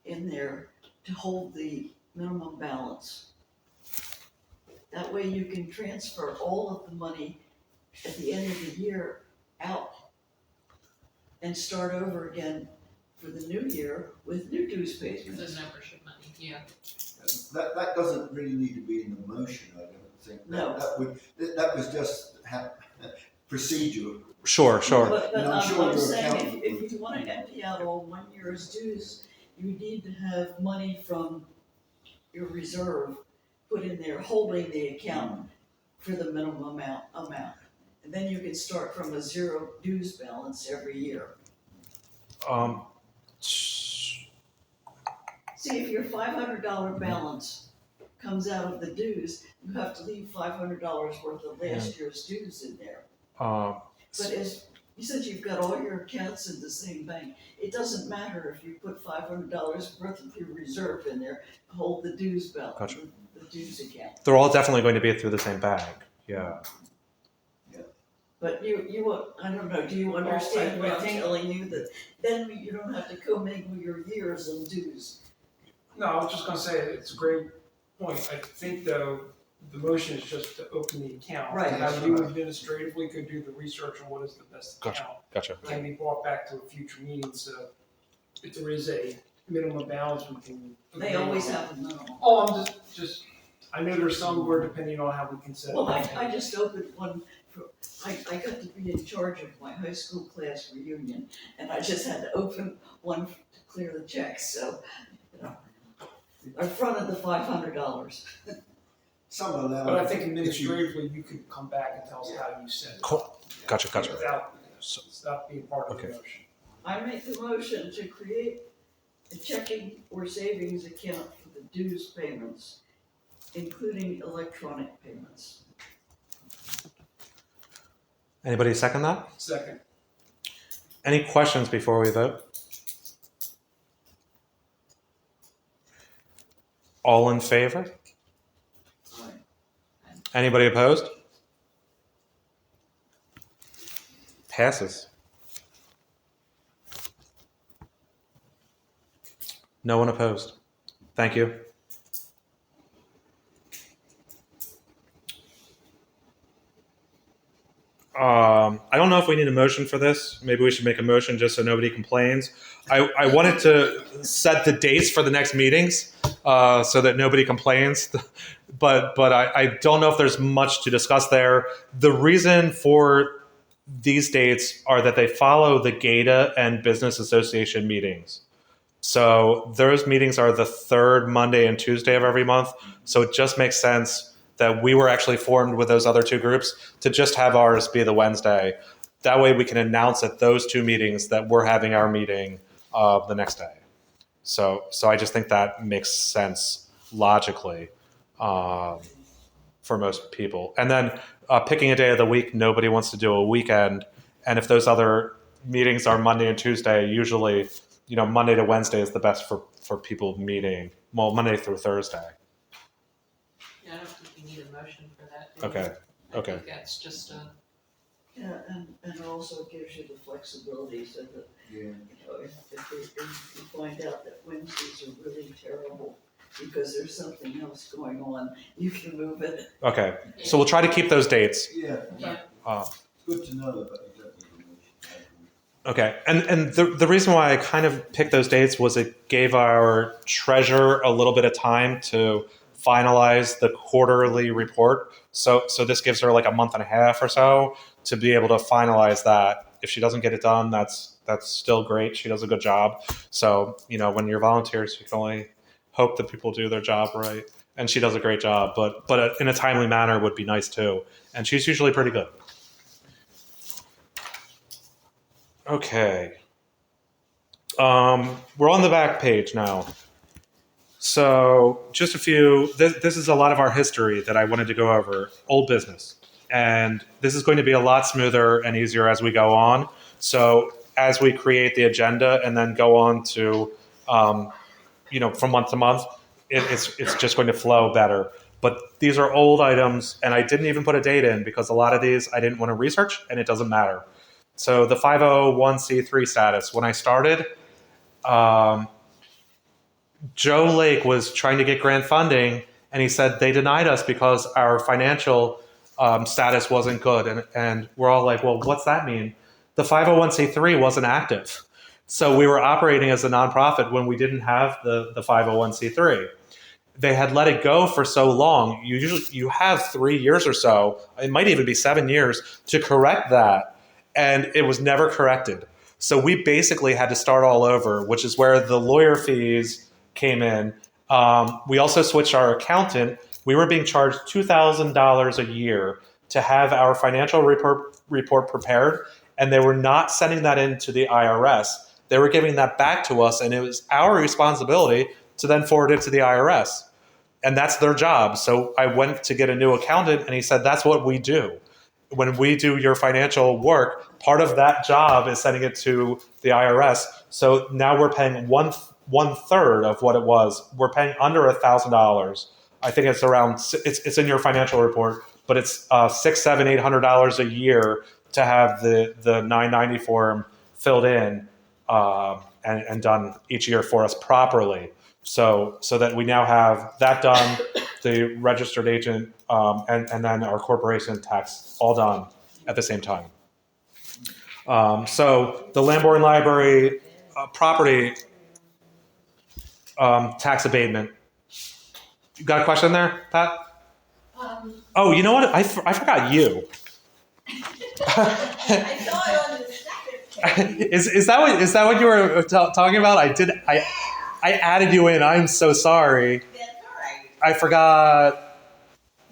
in there to hold the minimum balance. That way you can transfer all of the money at the end of the year out and start over again for the new year with new dues The payments. membership money, yeah. That doesn't really need to be in the motion, I don't think. No. That was just procedure. Sure. But And I'm I'm sure your saying, accountant if you wanna empty out all 1 year's dues, you need to have money from your reserve put in there, holding the account for the minimum amount. And then you can start from a zero dues balance every year. See, if your $500 balance comes out of the dues, you have to leave $500 worth of last year's dues in there. But as you said, you've got all your accounts in the same bank. It doesn't matter if you put $500 worth of your reserve in there, hold the dues balance, Gotcha. the dues account. They're all definitely going to be through the same bag. Yeah. But I don't know, do you understand what I'm think- telling you? That then you don't have to commingle your years and dues. No, I was just gonna say, it's a great point. I think though, the motion is just to open the account. Right. How you administratively could do the research on what is the best Gotcha. account. Gotcha. Can be brought back to a future meeting, so if there is a minimum balance, we can. They always have a minimum. Oh, I'm just, I know there's some where depending on how we can set it. Well, up. I just opened one, I got to be in charge of my high school class reunion, and I just had to open one to clear the checks, so, you know, I fronted the $500. Some allow. But I think if you- administratively, you could come back and tell us how you set it. Cool. Gotcha. Without, So- without being part of the Okay. motion. I make the motion to create a checking or savings account for the dues payments, including electronic payments. Anybody second that? Second. Any questions before we vote? All in favor? Right. Anybody opposed? Passes. No one opposed. Thank you. I don't know if we need a motion for this. Maybe we should make a motion just so nobody complains. I wanted to set the dates for the next meetings so that nobody complains. But I don't know if there's much to discuss there. The reason for these dates are that they follow the GATA and Business Association meetings. So those meetings are the third Monday and Tuesday of every month. So it just makes sense that we were actually formed with those other two groups to just have ours be the Wednesday. That way we can announce at those two meetings that we're having our meeting the next day. So I just think that makes sense logically. for most people. And then picking a day of the week, nobody wants to do a weekend. And if those other meetings are Monday and Tuesday, usually, Monday to Wednesday is the best for people meeting. Well, Monday through Thursday. Yeah, I don't think you need a motion for that. do you? Okay. I think that's just a, Yeah, and also gives you the flexibility so that, Yeah. if you find out that Wednesdays are really terrible because there's something else going on, you can move it. Okay. So we'll try to keep those dates. Yeah. Yeah. It's good to know, but you don't need a motion. Okay, and the reason why I kind of picked those dates was it gave our treasurer a little bit of time to finalize the quarterly report. So this gives her like a month and a half or so to be able to finalize that. If she doesn't get it done, that's still great. She does a good job. So when you're volunteers, you can only hope that people do their job right. And she does a great job, but in a timely manner would be nice too. And she's usually pretty good. Okay. We're on the back page now. So just a few, this is a lot of our history that I wanted to go over. Old business. And this is going to be a lot smoother and easier as we go on. So as we create the agenda and then go on to, from month to month, it's just going to flow better. But these are old items, and I didn't even put a date in because a lot of these I didn't want to research, and it doesn't matter. So the 501c3 status, when I started, Joe Lake was trying to get grant funding, and he said they denied us because our financial status wasn't good. And we're all like, well, what's that mean? The 501c3 wasn't active. So we were operating as a nonprofit when we didn't have the 501c3. They had let it go for so long. You have 3 years or so, it might even be 7 years, to correct that. And it was never corrected. So we basically had to start all over, which is where the lawyer fees came in. We also switched our accountant. We were being charged $2,000 a year to have our financial report prepared, and they were not sending that in to the IRS. They were giving that back to us, and it was our responsibility to then forward it to the IRS. And that's their job. So I went to get a new accountant, and he said, that's what we do. When we do your financial work, part of that job is sending it to the IRS. So now we're paying one third of what it was. We're paying under $1,000. I think it's around. It's in your financial report, but it's $600, $700, $800 a year to have the 990 form filled in and done each year for us properly. So that we now have that done, the registered agent, and then our corporation tax all done at the same time. So the Lamborn Library property tax abatement. You got a question there, Pat? Oh, you know what? I forgot you. I saw it on the second page. Is that what you were talking about? I added you in. I'm so sorry. That's all right. I forgot.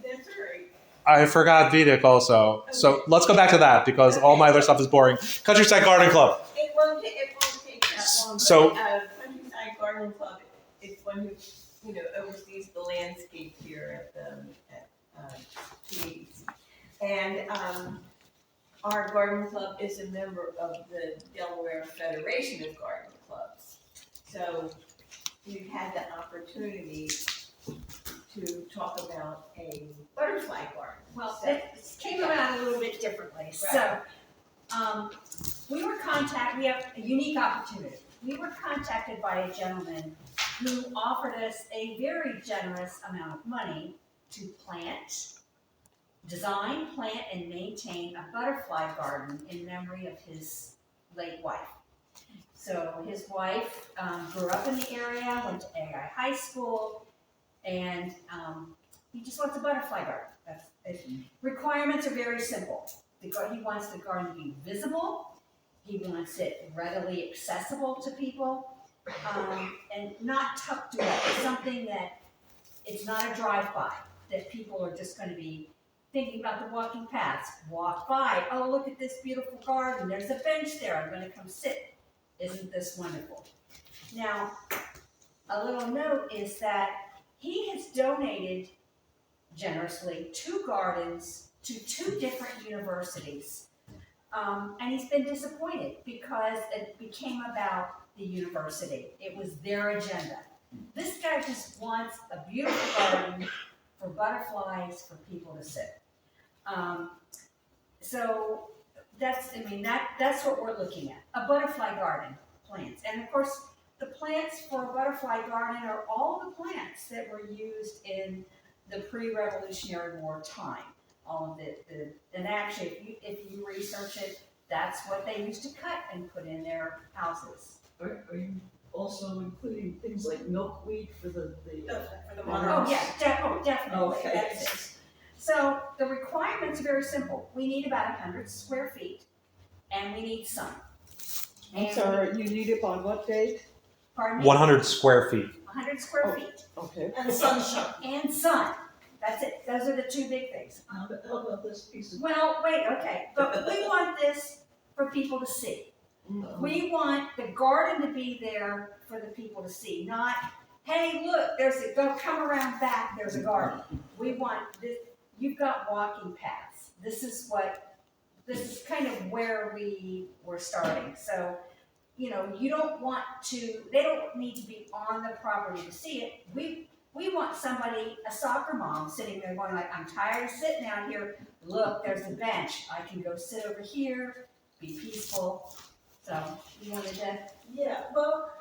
That's all right. I forgot Vedic also. So let's go back to that because all my other stuff is boring. Countryside Garden Club. It won't take that long. So- But, Countryside Garden Club is one who oversees the landscape here at TAC. And our garden club is a member of the Delaware Federation of Garden Clubs. So we've had the opportunity to talk about a butterfly garden. Well, So- this came around a little bit differently. So, we have a unique opportunity. We were contacted by a gentleman who offered us a very generous amount of money to design, plant, and maintain a butterfly garden in memory of his late wife. So his wife grew up in the area, went to AI High School, and he just wants a butterfly garden. Requirements are very simple. He wants the garden to be visible. He wants it readily accessible to people, and not tucked away. Something that it's not a drive-by, that people are just going to be thinking about the walking paths. Walk by, oh, look at this beautiful garden. There's a bench there. I'm going to come sit. Isn't this wonderful? Now, a little note is that he has donated generously 2 gardens to 2 different universities. And he's been disappointed because it became about the university. It was their agenda. This guy just wants a beautiful garden for butterflies for people to sit. So that's what we're looking at, a butterfly garden, plants. And of course, the plants for a butterfly garden are all the plants that were used in the pre-Revolutionary War time. All of and actually, if you research it, that's what they used to cut and put in their houses. Are you also including things like milkweed for the For the Oh, monarchs. yeah, definitely, Okay. that's it. So the requirements are very simple. We need about 100 square feet, and we need sun. I'm sorry, you need it on what date? Pardon me? 100 square feet. 100 square Oh. feet. Okay. And sunshine. And sun. That's it. Those are the 2 big things. How about this piece of? Well, wait, okay. But we want this for people to see. We want the garden to be there for the people to see, not, hey, look, go come around back, there's a garden. We want this, you've got walking paths. This is kind of where we were starting. So, you don't want to, they don't need to be on the property to see it. We want somebody, a soccer mom, sitting there going like, I'm tired of sitting out here. Look, there's a bench. I can go sit over here, be peaceful. So, you wanted to? Yeah, well,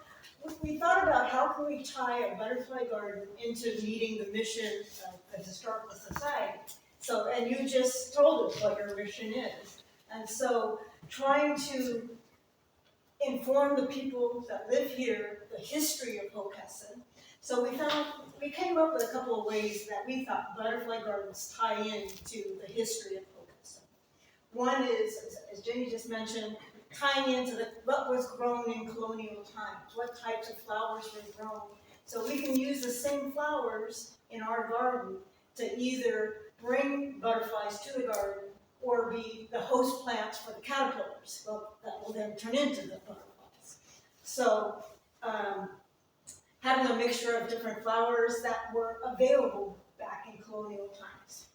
we thought about how can we tie a butterfly garden into meeting the mission of the Historical Society. So, and you just told us what your mission is. And so trying to inform the people that live here the history of Hockessin. So we came up with a couple of ways that we thought butterfly gardens tie in to the history of Hockessin. One is, as Jenny just mentioned, tying into what was grown in colonial times, what types of flowers were grown. So we can use the same flowers in our garden to either bring butterflies to the garden or be the host plants for the caterpillars that will then turn into the butterflies. So having a mixture of different flowers that were available back in colonial times.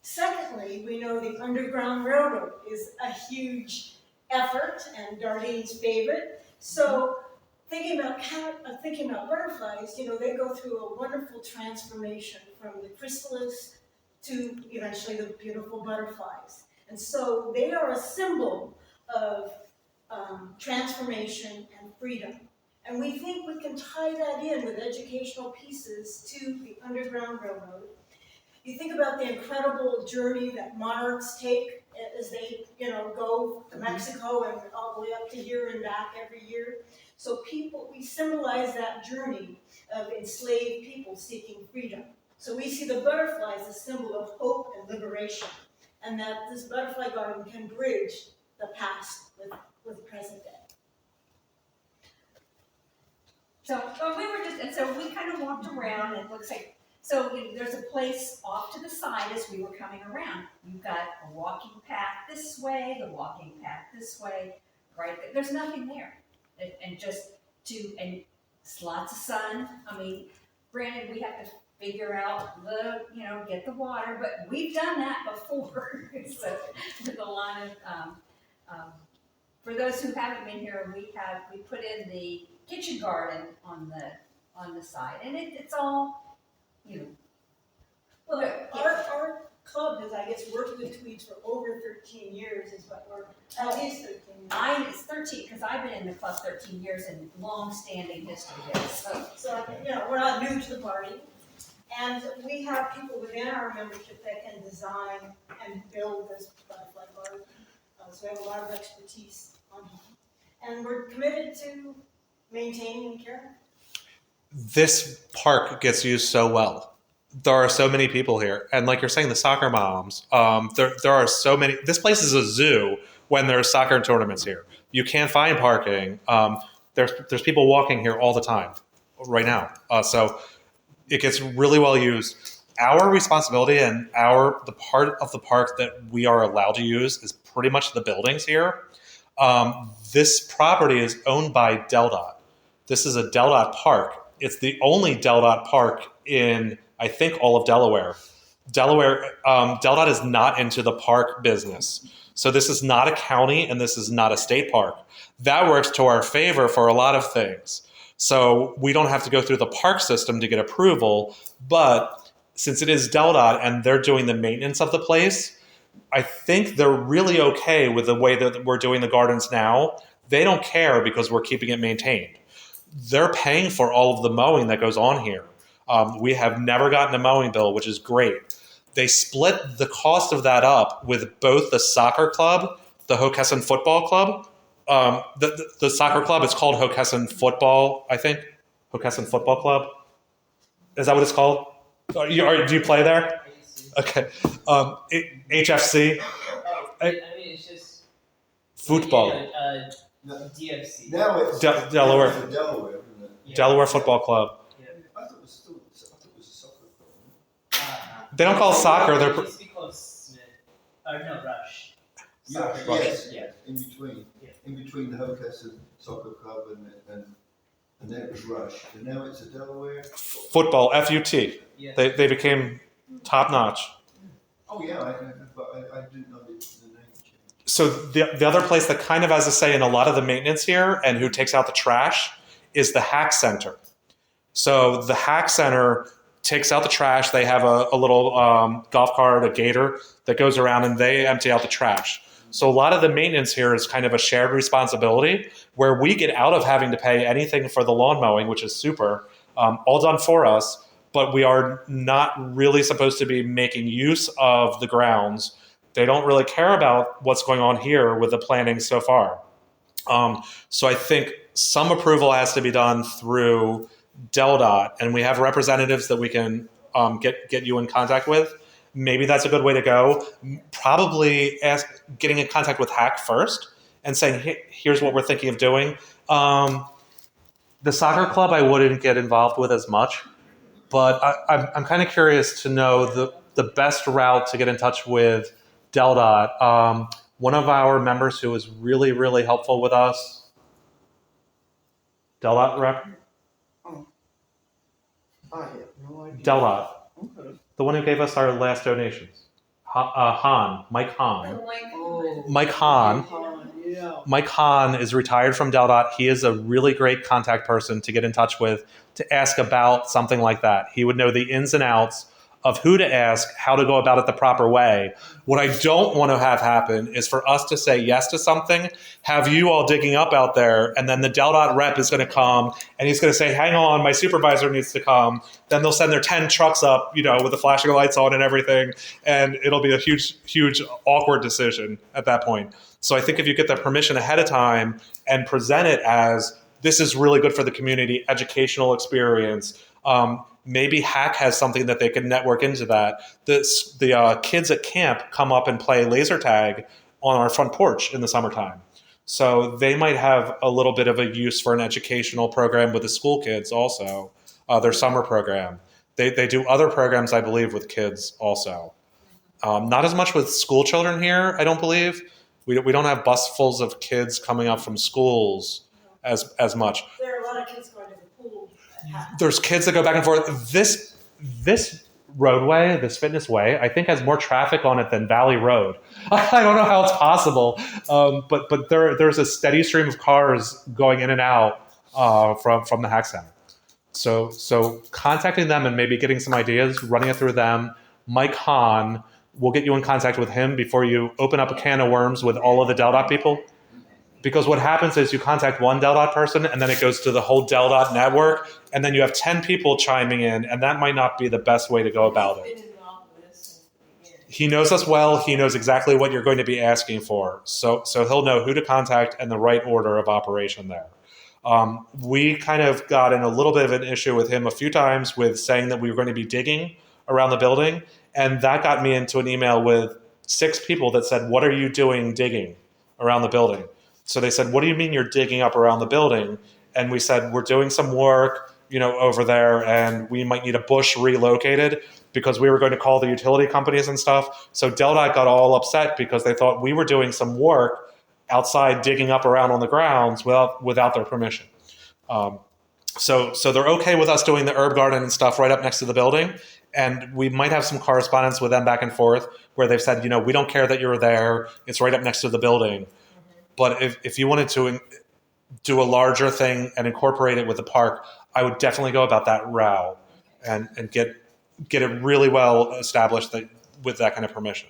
Secondly, we know the Underground Railroad is a huge effort and Darlene's favorite. So thinking about butterflies, they go through a wonderful transformation from the chrysalis to eventually the beautiful butterflies. And so they are a symbol of transformation and freedom. And we think we can tie that in with educational pieces to the Underground Railroad. You think about the incredible journey that monarchs take as they, go to Mexico and all the way up to here and back every year. So we symbolize that journey of enslaved people seeking freedom. So we see the butterfly as a symbol of hope and liberation, and that this butterfly garden can bridge the past with present day. So we kind of walked around and it looks like, there's a place off to the side as we were coming around. You've got a walking path this way, the walking path this way, right? There's nothing there. And it's lots of sun. I mean, granted, we have to figure out get the water, but we've done that before. So with a lot of, for those who haven't been here, we put in the kitchen garden on the side, and it's all, Well, our club has, I guess, worked with tweeds for over 13 years, or at least 13 years. Mine is 13, because I've been in the club 13 years and long-standing history there, So, we're not new to the party. And we have people within our membership that can design and build this butterfly garden. So we have a lot of expertise on hand. And we're committed to maintaining and caring. This park gets used so well. There are so many people here. And like you're saying, the soccer moms, there are so many. This place is a zoo when there's soccer tournaments here. You can't find parking. There's people walking here all the time right now. So it gets really well used. Our responsibility and the part of the park that we are allowed to use is pretty much the buildings here. This property is owned by DelDOT. This is a DelDOT park. It's the only DelDOT park in, I think, all of Delaware. Del Dot is not into the park business. So this is not a county and this is not a state park. That works to our favor for a lot of things. So we don't have to go through the park system to get approval, but since it is Del Dot and they're doing the maintenance of the place, I think they're really okay with the way that we're doing the gardens now. They don't care because we're keeping it maintained. They're paying for all of the mowing that goes on here. We have never gotten a mowing bill, which is great. They split the cost of that up with both the soccer club, the Hockessin football club. The soccer club is called Hockessin Football, I think. Hockessin Football Club. Is that what it's called? Do you play there? Okay. HFC. I mean, it's just Football. DFC. Now it's Delaware. Now it's Delaware, isn't it? Yeah. Delaware Football Club. I thought it was a soccer club. They don't call it soccer. It They're used to be called Smith. No, Rush. Yeah, Soccer. yes, Yeah. in between. Yeah. In between the Hockessin Soccer Club and then it was Rush. And now it's a Delaware. football, FUT. Yeah. They became top notch. Oh yeah, I didn't know the name change. So the other place that kind of has a say in a lot of the maintenance here and who takes out the trash is the Hack Center. So the Hack Center takes out the trash. They have a little golf cart, a gator that goes around and they empty out the trash. So a lot of the maintenance here is kind of a shared responsibility where we get out of having to pay anything for the lawn mowing, which is super, all done for us, but we are not really supposed to be making use of the grounds. They don't really care about what's going on here with the planning so far. So I think some approval has to be done through Del Dot, and we have representatives that we can get you in contact with. Maybe that's a good way to go. Probably getting in contact with Hack first and saying, hey, here's what we're thinking of doing. The soccer club I wouldn't get involved with as much, but I'm kind of curious to know the best route to get in touch with Del Dot. One of our members who was really, really helpful with us, Del Dot rep? I have no idea. Del Dot, Okay. the one who gave us our last donations. Mike Hahn. Oh. Mike Hahn. Yeah. Mike Hahn is retired from Del Dot. He is a really great contact person to get in touch with to ask about something like that. He would know the ins and outs of who to ask, how to go about it the proper way. What I don't want to have happen is for us to say yes to something, have you all digging up out there, and then the Del Dot rep is going to come and he's going to say, hang on, my supervisor needs to come. Then they'll send their 10 trucks up, with the flashing lights on and everything, and it'll be a huge, huge awkward decision at that point. So I think if you get the permission ahead of time and present it as, this is really good for the community, educational experience, maybe Hack has something that they can network into that. The kids at camp come up and play laser tag on our front porch in the summertime. So they might have a little bit of a use for an educational program with the school kids also, their summer program. They do other programs, I believe, with kids also. Not as much with school children here, I don't believe. We don't have busfuls of kids coming up from schools as much. There are a lot of kids going to the pool. There's kids that go back and forth. This roadway, this fitness way, I think has more traffic on it than Valley Road. I don't know how it's possible, but there's a steady stream of cars going in and out from the Hack Center. So contacting them and maybe getting some ideas, running it through them. Mike Hahn, we'll get you in contact with him before you open up a can of worms with all of the Del Dot people. Because what happens is you contact one Del Dot person and then it goes to the whole Del Dot network, and then you have 10 people chiming in, and that might not be the best way to go about it. Been involved with this since the beginning. He knows us well. He knows exactly what you're going to be asking for. So he'll know who to contact and the right order of operation there. We kind of got in a little bit of an issue with him a few times with saying that we were going to be digging around the building, and that got me into an email with 6 people that said, what are you doing digging around the building? So they said, what do you mean you're digging up around the building? And we said, we're doing some work, over there, and we might need a bush relocated because we were going to call the utility companies and stuff. So Del Dot got all upset because they thought we were doing some work outside digging up around on the grounds without their permission. So they're okay with us doing the herb garden and stuff right up next to the building. and we might have some correspondence with them back and forth where they've said, we don't care that you're there. It's right up next to the building. But if you wanted to do a larger thing and incorporate it with the park, I would definitely go about that route and get it really well established with that kind of permission.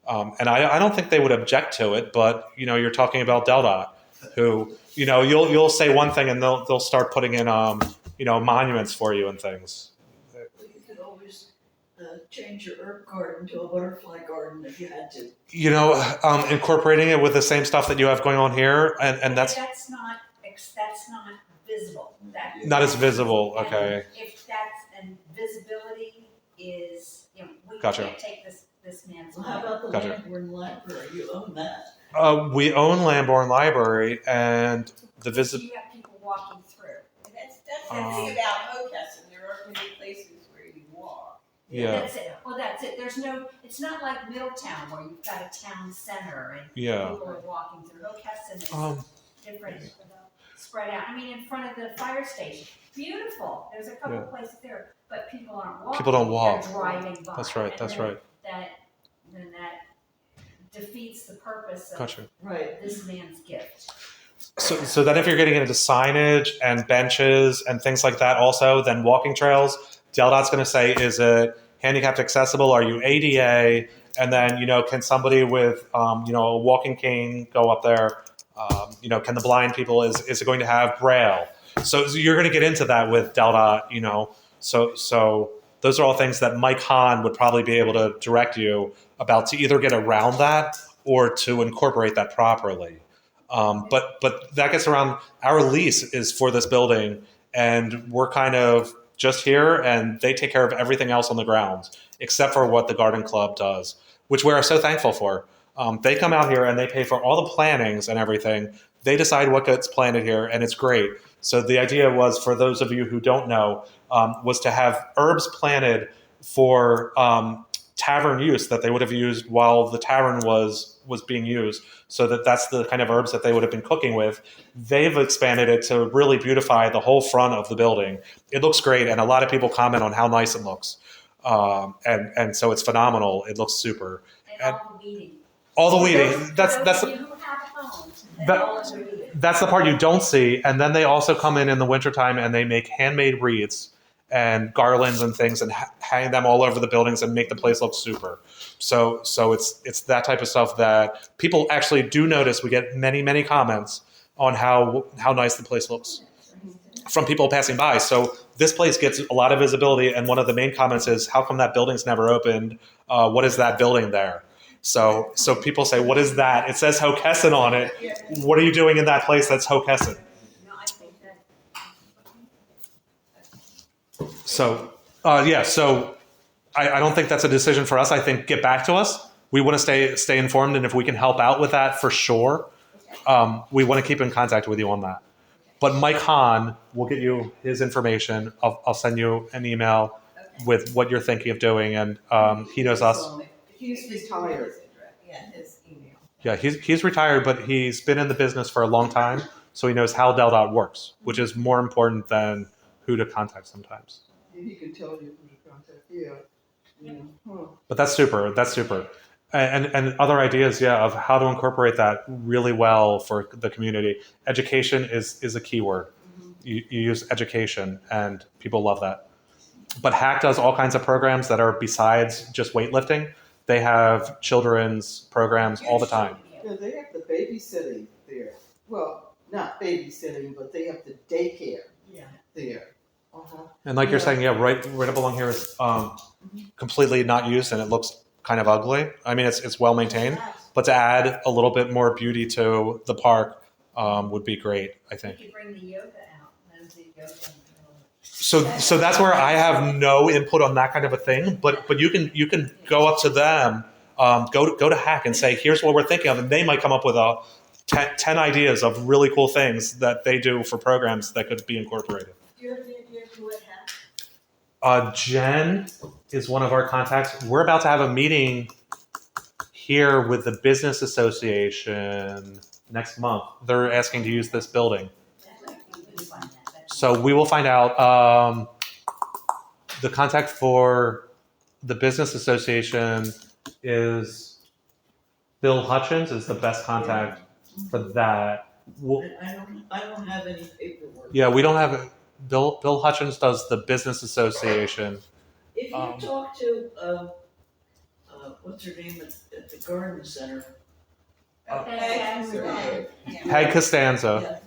And I don't think they would object to it, but you're talking about DelDOT, who you'll say one thing and they'll start putting in monuments for you and things. You could always change your herb garden to a butterfly garden if you had to. Incorporating it with the same stuff that you have going on here, and that's not visible. not as visible. Okay. If and visibility is, we Gotcha. can't take this man's. Well, how about the Gotcha. Lambourne Library? You own that. We own Lambourne Library, and the You have people walking through. And that's the thing about Hockessin, there aren't many places where you walk. Yeah. That's it. Well, that's it. It's not like Middletown where you've got a town center and Yeah. people are walking through. Hockessin is different, spread out. I mean, in front of the fire station, beautiful. There's a couple places there, but people aren't walking. People don't walk. They're driving by. That's right. And That's then right. That defeats the purpose of Gotcha. this man's gift. So then if you're getting into signage and benches and things like that also, then walking trails, DelDOT's going to say, is it handicapped accessible? Are you ADA? And then, can somebody with, a walking cane go up there? Can the blind people, is it going to have Braille? So you're going to get into that with DelDOT, so those are all things that Mike Hahn would probably be able to direct you about to either get around that or to incorporate that properly. But that gets around, our lease is for this building, and we're kind of just here, and they take care of everything else on the grounds, except for what the garden club does, which we are so thankful for. They come out here and they pay for all the plantings and everything. They decide what gets planted here, and it's great. So the idea was, for those of you who don't know, was to have herbs planted for tavern use that they would have used while the tavern was being used, so that's the kind of herbs that they would have been cooking with. They've expanded it to really beautify the whole front of the building. It looks great, and a lot of people comment on how nice it looks. And so it's phenomenal. It looks super. And all the weeding. All the weeding. That's the part you don't see. And then they also come in the wintertime and they make handmade wreaths and garlands and things and hang them all over the buildings and make the place look super. So it's that type of stuff that people actually do notice. We get many, many comments on how nice the place looks from people passing by. So this place gets a lot of visibility, and one of the main comments is, how come that building's never opened? What is that building there? So people say, what is that? It says Hockessin on it. What are you doing in that place that's Hockessin? So I don't think that's a decision for us. I think get back to us. We want to stay informed, and if we can help out with that, for sure. We want to keep in contact with you on that. But Mike Hahn will get you his information. I'll send you an email with what you're thinking of doing, and he knows us. He's retired. Yeah, his email. Yeah, he's retired, but he's been in the business for a long time, so he knows how DelDOT works, which is more important than who to contact sometimes. He can tell you who to contact. Yeah. But that's super. That's super. And other ideas, of how to incorporate that really well for the community. Education is a key word. You use education, and people love that. But Hack does all kinds of programs that are besides just weightlifting. They have children's programs all the time. Yeah, they have the babysitting there. Well, not babysitting, but they have the daycare there. And like you're saying, right up along here is completely not used, and it looks kind of ugly. I mean, it's well maintained, but to add a little bit more beauty to the park would be great, I think. You could bring the yoga out. Yoga. So that's where I have no input on that kind of a thing, but you can go up to them, go to Hack and say, here's what we're thinking of, and they might come up with 10 ideas of really cool things that they do for programs that could be incorporated. Do you have any idea who would have? Jen is one of our contacts. We're about to have a meeting here with the Business Association next month. They're asking to use this building. So we will find out. The contact for the business association is Bill Hutchins is the best contact for that. Well, I don't have any paperwork. yeah, we don't have Bill Hutchins does the business association. If you talk to, what's her name at the garden center? Peg Costanza.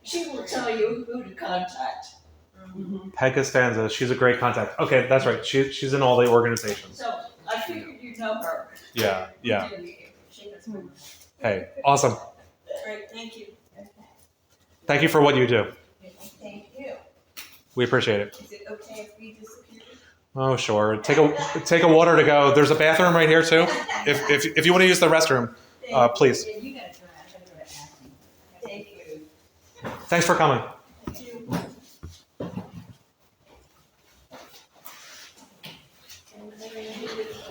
She will tell you who to contact. Peg Costanza. She's a great contact. Okay, that's right. She's in all the organizations. So I figured you'd know her. Yeah. Hey, awesome. Great, thank you. Thank you for what you do. Thank you. We appreciate it. Is it okay if we disappear? Oh, sure. Take a water to go. There's a bathroom right here too. If you want to use the restroom, please. Yeah, you gotta turn. I gotta go to acting. Thank you. Thanks for coming. Thank you.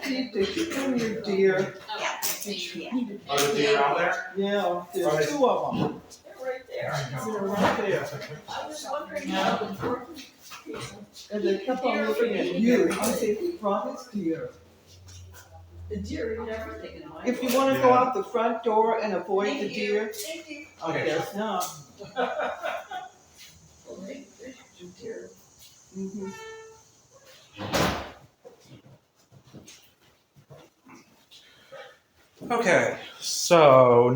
Pete, did you bring your deer? Yeah, thank you. Are the deer out there? Yeah, there's two of them. They're right there. They're right there. I was wondering how the important people, And they kept on looking at you. I said, who brought his deer? the deer eat everything in my. If you wanna go out the front door and avoid the Thank you. deer, Thank you. I guess not. Well, they do deer. Mhm. Okay. So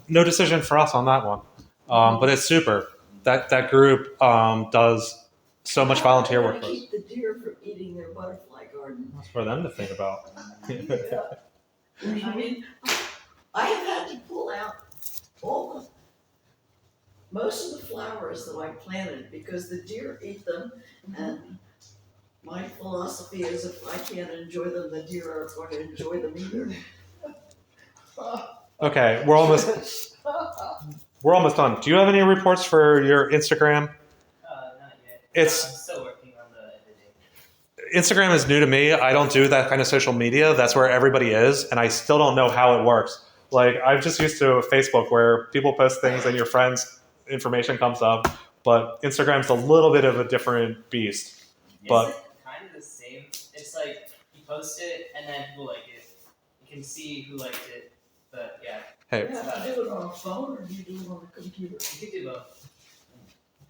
no decision for us on that one. But it's super. That group does so much volunteer work for us. Keep the deer from eating their butterfly garden. That's for them to think about. I mean, I have had to pull out most of the flowers that I planted because the deer eat them, and my philosophy is if I can't enjoy them, the deer aren't going to enjoy them either. Okay, we're almost done. Do you have any reports for your Instagram? Not yet. It's- I'm still working on the editing. Instagram is new to me. I don't do that kind of social media. That's where everybody is, and I still don't know how it works. Like, I'm just used to Facebook where people post things and your friends' information comes up, but Instagram's a little bit of a different beast. But- It's kind of the same. It's like you post it and then people like it. You can see who liked it, but yeah, Hey, You have to do it on a phone or do you do it on a computer? you can do both.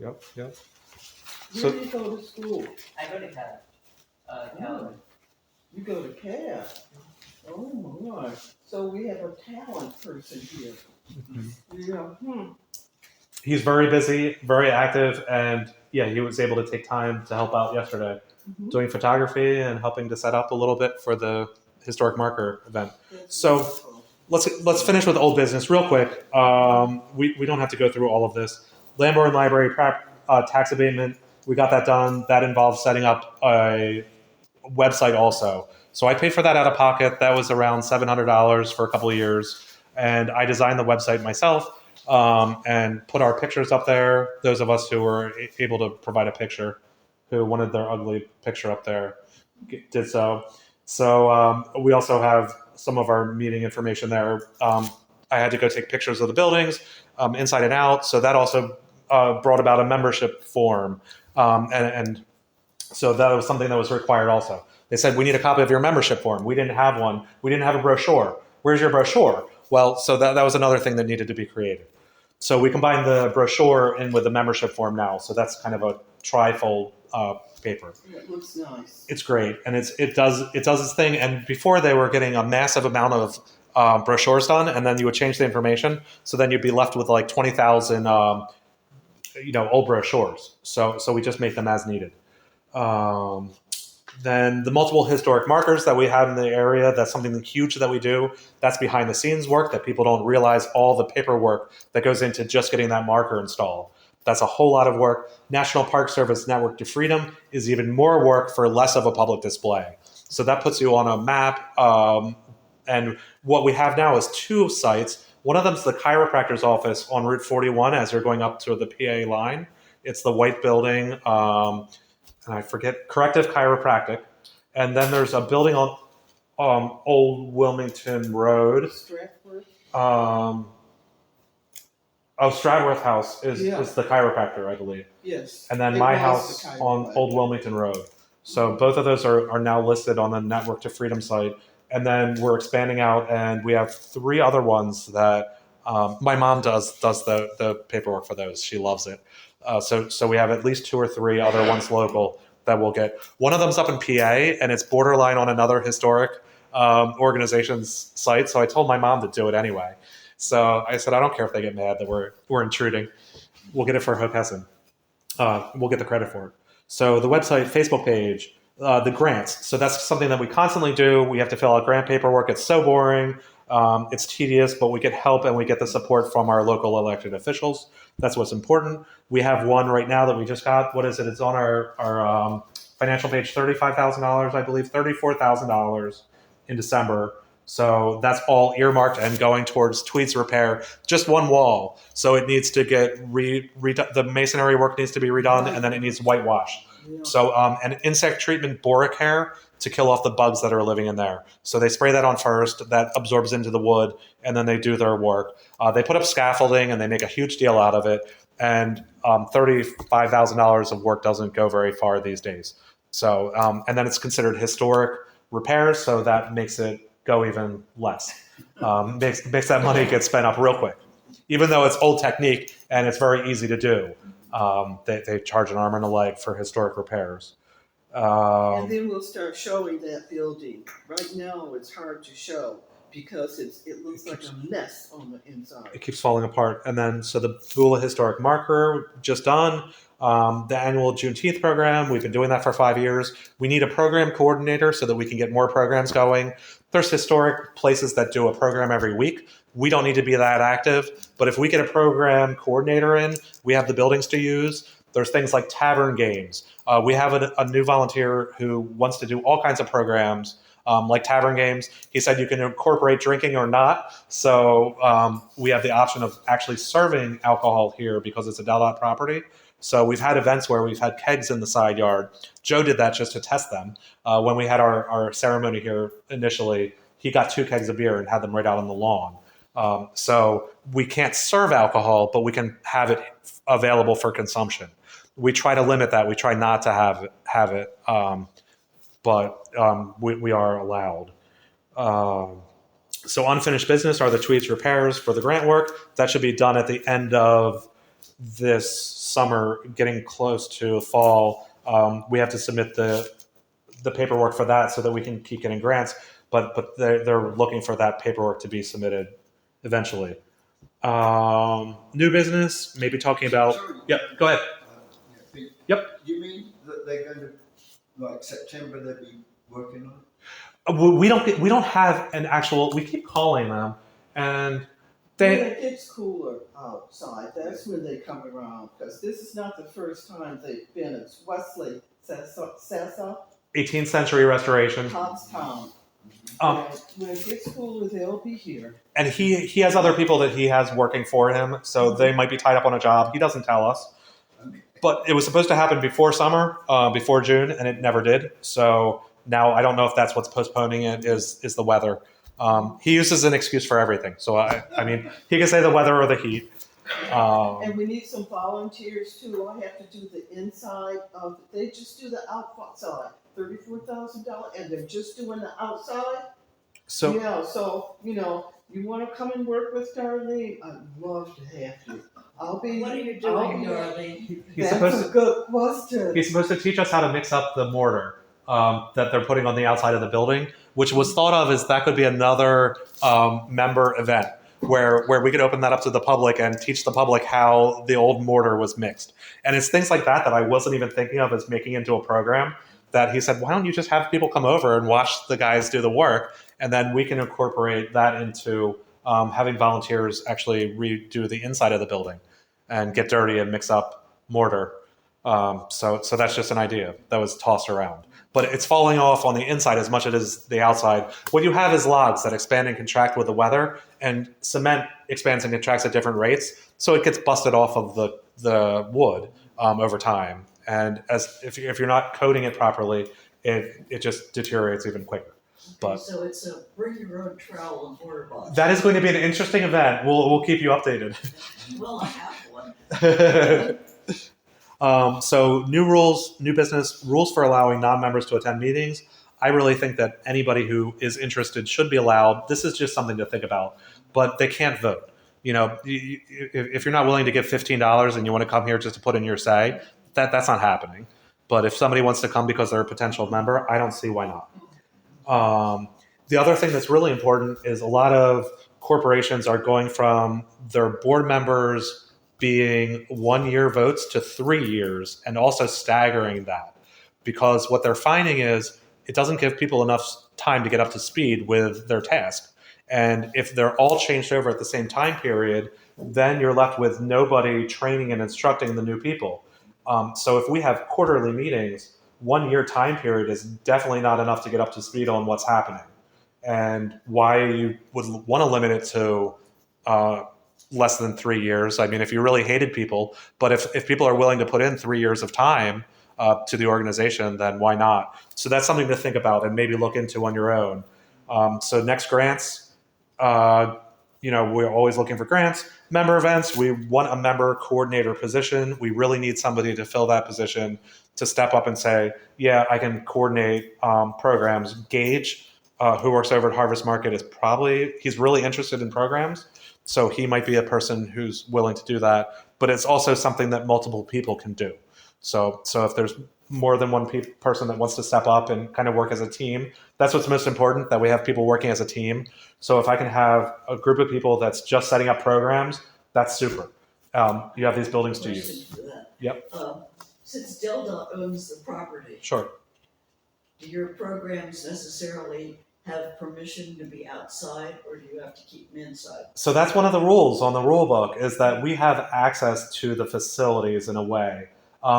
yep. Where do you go to school? I go to Cal. Cal. You go to CAD. Oh my. So we have a talent person here. Yeah. He's very busy, very active, and yeah, he was able to take time to help out yesterday, Mhm. doing photography and helping to set up a little bit for the historic marker event. That's So- wonderful. Let's finish with old business real quick. We don't have to go through all of this. Landlord and library tax abatement. We got that done. That involves setting up a website also. So I paid for that out of pocket. That was around $700 for a couple of years, and I designed the website myself and put our pictures up there. Those of us who were able to provide a picture, who wanted their ugly picture up there, did so. So we also have some of our meeting information there. I had to go take pictures of the buildings inside and out. So that also brought about a membership form. And so that was something that was required also. They said, we need a copy of your membership form. We didn't have one. We didn't have a brochure. Where's your brochure? Well, so that was another thing that needed to be created. So we combined the brochure in with the membership form now. So that's kind of a trifold paper. It looks nice. It's great, and it does its thing. And before they were getting a massive amount of brochures done, and then you would change the information, so then you'd be left with like 20,000, old brochures. So we just make them as needed. Then the multiple historic markers that we have in the area, that's something huge that we do. That's behind the scenes work that people don't realize all the paperwork that goes into just getting that marker installed. That's a whole lot of work. National Park Service Network to Freedom is even more work for less of a public display. So that puts you on a map. And what we have now is two sites. One of them is the chiropractor's office on Route 41 as you're going up to the PA line. It's the white building, and I forget, Corrective Chiropractic. And then there's a building on Old Wilmington Road. Stratford. Stradworth House is Yeah. the chiropractor, I believe. Yes. And then It my was house the on chiropractor. Old Wilmington Road. So both of those are now listed on the Network to Freedom site. And then we're expanding out, and we have 3 other ones that my mom does the paperwork for those. She loves it. So we have at least 2 or 3 other ones local that we'll get. One of them's up in PA, and it's borderline on another historic organization's site. So I told my mom to do it anyway. So I said, I don't care if they get mad that we're intruding. We'll get it for Hockessin. We'll get the credit for it. So the website, Facebook page, the grants. So that's something that we constantly do. We have to fill out grant paperwork. It's so boring. It's tedious, but we get help and we get the support from our local elected officials. That's what's important. We have one right now that we just got. What is it? It's on our financial page, $35,000, I believe, $34,000 in December. So that's all earmarked and going towards Tweed's repair. Just one wall. So it needs to get redone. The masonry work needs to be redone, and then it needs whitewash. Yeah. So an insect treatment boric hair to kill off the bugs that are living in there. So they spray that on first. That absorbs into the wood, and then they do their work. They put up scaffolding, and they make a huge deal out of it. And $35,000 of work doesn't go very far these days. So and then it's considered historic repairs, so that makes it go even less. Makes that money get spent up real quick. Even though it's old technique and it's very easy to do, they charge an arm and a leg for historic repairs. And then we'll start showing that building. Right now, it's hard to show because it looks like a mess on the inside. It keeps falling apart. And then, so the Beulah Historic Marker, just done. The annual Juneteenth program, we've been doing that for 5 years. We need a program coordinator so that we can get more programs going. There's historic places that do a program every week. We don't need to be that active, but if we get a program coordinator in, we have the buildings to use. There's things like tavern games. We have a new volunteer who wants to do all kinds of programs, like tavern games. He said you can incorporate drinking or not. So we have the option of actually serving alcohol here because it's a Dell property. So we've had events where we've had kegs in the side yard. Joe did that just to test them. When we had our ceremony here initially, he got 2 kegs of beer and had them right out on the lawn. So we can't serve alcohol, but we can have it available for consumption. We try to limit that. We try not to have it, but we are allowed. So unfinished business are the Tweeds repairs for the grant work. That should be done at the end of this summer, getting close to fall. We have to submit the paperwork for that so that we can keep getting grants, but they're looking for that paperwork to be submitted eventually. New business, maybe talking about. Sorry. Yep, go ahead. Yep. You mean that they're going to, like September, they'll be working on it? We don't have an actual. We keep calling them, and When it gets cooler outside, that's when they come around, because this is not the first time they've been. It's Wesley, Sessa, 18th century restoration. Hockessin. When it gets cooler, they'll be here. And he has other people that he has working for him, so they might be tied up on a job. He doesn't tell us. But it was supposed to happen before summer, before June, and it never did. So now I don't know if that's what's postponing it is the weather. He uses an excuse for everything. So I mean, he can say the weather or the heat. And we need some volunteers too. I have to do the inside of. They just do the outside, $34,000, and they're just doing the outside. So Yeah, so you want to come and work with Darlene? I'd love to have you. What are you doing, darling? That's a good question. he's supposed to teach us how to mix up the mortar that they're putting on the outside of the building, which was thought of as that could be another member event where we could open that up to the public and teach the public how the old mortar was mixed. And it's things like that I wasn't even thinking of as making into a program, that he said, why don't you just have people come over and watch the guys do the work, and then we can incorporate that into having volunteers actually redo the inside of the building and get dirty and mix up mortar. So that's just an idea that was tossed around. But it's falling off on the inside as much as it is the outside. What you have is logs that expand and contract with the weather, and cement expands and contracts at different rates. So it gets busted off of the wood over time. And if you're not coating it properly, it just deteriorates even quicker. But So it's a bring your own trowel and water bottle. that is going to be an interesting event. We'll keep you updated. Well, I have one. So new rules, new business rules for allowing non-members to attend meetings. I really think that anybody who is interested should be allowed. This is just something to think about, but they can't vote. If you're not willing to give $15 and you want to come here just to put in your say, that's not happening. But if somebody wants to come because they're a potential member, I don't see why not. The other thing that's really important is a lot of corporations are going from their board members being 1 year votes to 3 years and also staggering that, because what they're finding is it doesn't give people enough time to get up to speed with their task. And if they're all changed over at the same time period, then you're left with nobody training and instructing the new people. So if we have quarterly meetings, 1 year time period is definitely not enough to get up to speed on what's happening. And why you would want to limit it to less than 3 years. I mean, if you really hated people, but if people are willing to put in 3 years of time to the organization, then why not? So that's something to think about and maybe look into on your own. So next grants, we're always looking for grants. Member events, we want a member coordinator position. We really need somebody to fill that position to step up and say, yeah, I can coordinate programs. Gage, who works over at Harvest Market, he's really interested in programs. So he might be a person who's willing to do that, but it's also something that multiple people can do. So if there's more than one person that wants to step up and kind of work as a team, that's what's most important, that we have people working as a team. So if I can have a group of people that's just setting up programs, that's super. You have these buildings to use. For that. Yep. Since Delta owns the property, Sure. do your programs necessarily have permission to be outside, or do you have to keep them inside? So that's one of the rules on the rule book, is that we have access to the facilities in a way.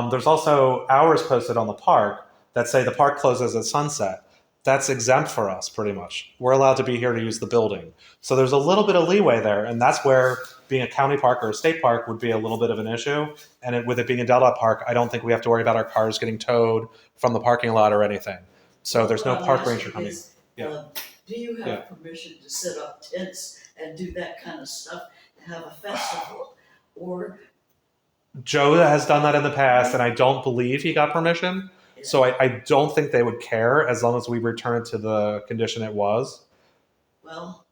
There's also hours posted on the park that say the park closes at sunset. That's exempt for us, pretty much. We're allowed to be here to use the building. So there's a little bit of leeway there, and that's where being a county park or a state park would be a little bit of an issue. And with it being a Delta Park, I don't think we have to worry about our cars getting towed from the parking lot or anything. So there's no park ranger coming. Yeah. Do you have permission to set up tents and do that kind of stuff, to have a festival? Or Joe has done that in the past, and I don't believe he got permission. So I don't think they would care as long as we return it to the condition it was. Well,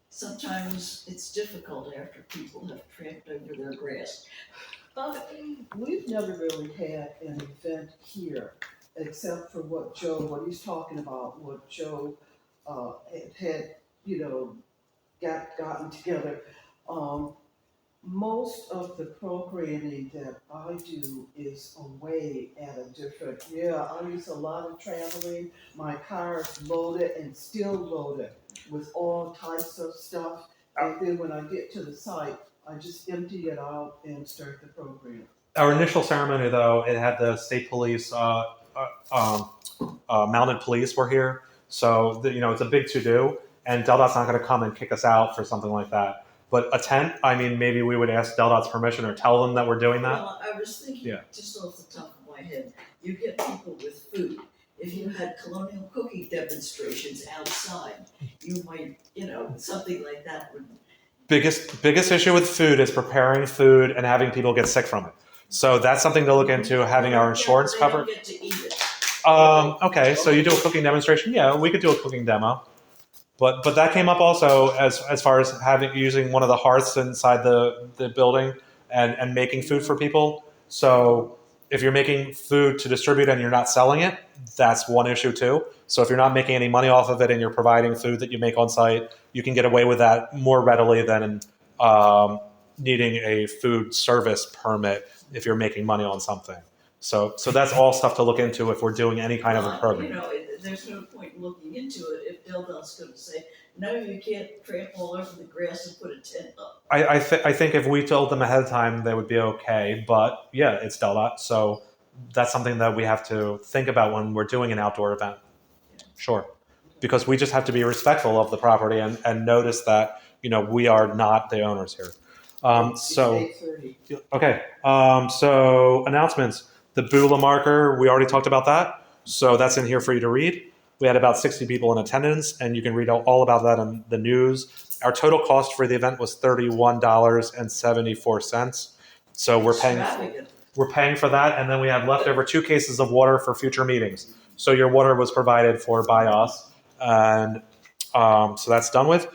sometimes it's difficult after people have tramped over their grass. We've never really had an event here, except for what he's talking about, what Joe had gotten together. Most of the programming that I do is away at a different, I use a lot of traveling. My car is loaded and still loaded with all types of stuff. And then when I get to the site, I just empty it out and start the program. Our initial ceremony, though, it had the state police, mounted police were here. So, it's a big to-do, and Del.Dot's not going to come and kick us out for something like that. But a tent, maybe we would ask Del.Dot's permission or tell them that we're doing that. Well, I was thinking, just off the top of my head, you get people with food. If you had colonial cooking demonstrations outside, you might, something like that would. Biggest issue with food is preparing food and having people get sick from it. So that's something to look into, having our insurance covered. They don't get to eat it. Okay, so you do a cooking demonstration? Yeah, we could do a cooking demo. But that came up also as far as using one of the hearths inside the building and making food for people. So if you're making food to distribute and you're not selling it, that's one issue too. So if you're not making any money off of it and you're providing food that you make on site, you can get away with that more readily than needing a food service permit if you're making money on something. So that's all stuff to look into if we're doing any kind of a program. There's no point looking into it if Del.Dot's going to say, no, you can't tramp all over the grass and put a tent up. I think if we told them ahead of time, they would be okay. But yeah, it's Del.Dot, so that's something that we have to think about when we're doing an outdoor event. Sure, because we just have to be respectful of the property and notice that we are not the owners here. So announcements. The Beulah marker, we already talked about that. So that's in here for you to read. We had about 60 people in attendance, and you can read all about that in the news. Our total cost for the event was $31.74. So we're we're paying for that, and then we have leftover 2 cases of water for future meetings. So your water was provided for by us, and so that's done with.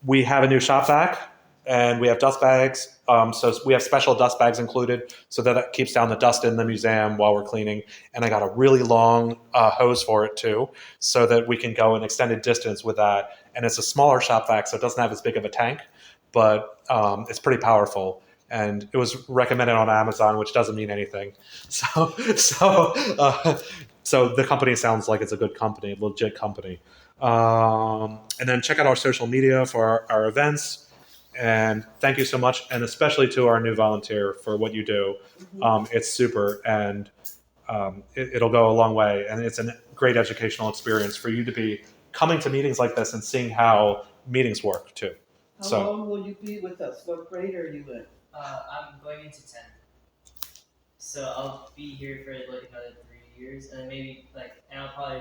We have a new shop vac, and we have dust bags. So we have special dust bags included, so that it keeps down the dust in the museum while we're cleaning. And I got a really long hose for it too, so that we can go an extended distance with that. And it's a smaller shop vac, so it doesn't have as big of a tank, but it's pretty powerful. And it was recommended on Amazon, which doesn't mean anything. So the company sounds like it's a good company, legit company. And then check out our social media for our events. And thank you so much, and especially to our new volunteer for what you do. It's super, and it'll go a long way. And it's a great educational experience for you to be coming to meetings like this and seeing how meetings work too. How long will you be with us? What grade are you in? I'm going into 10. So I'll be here for like another 3 years, and then maybe and I'll probably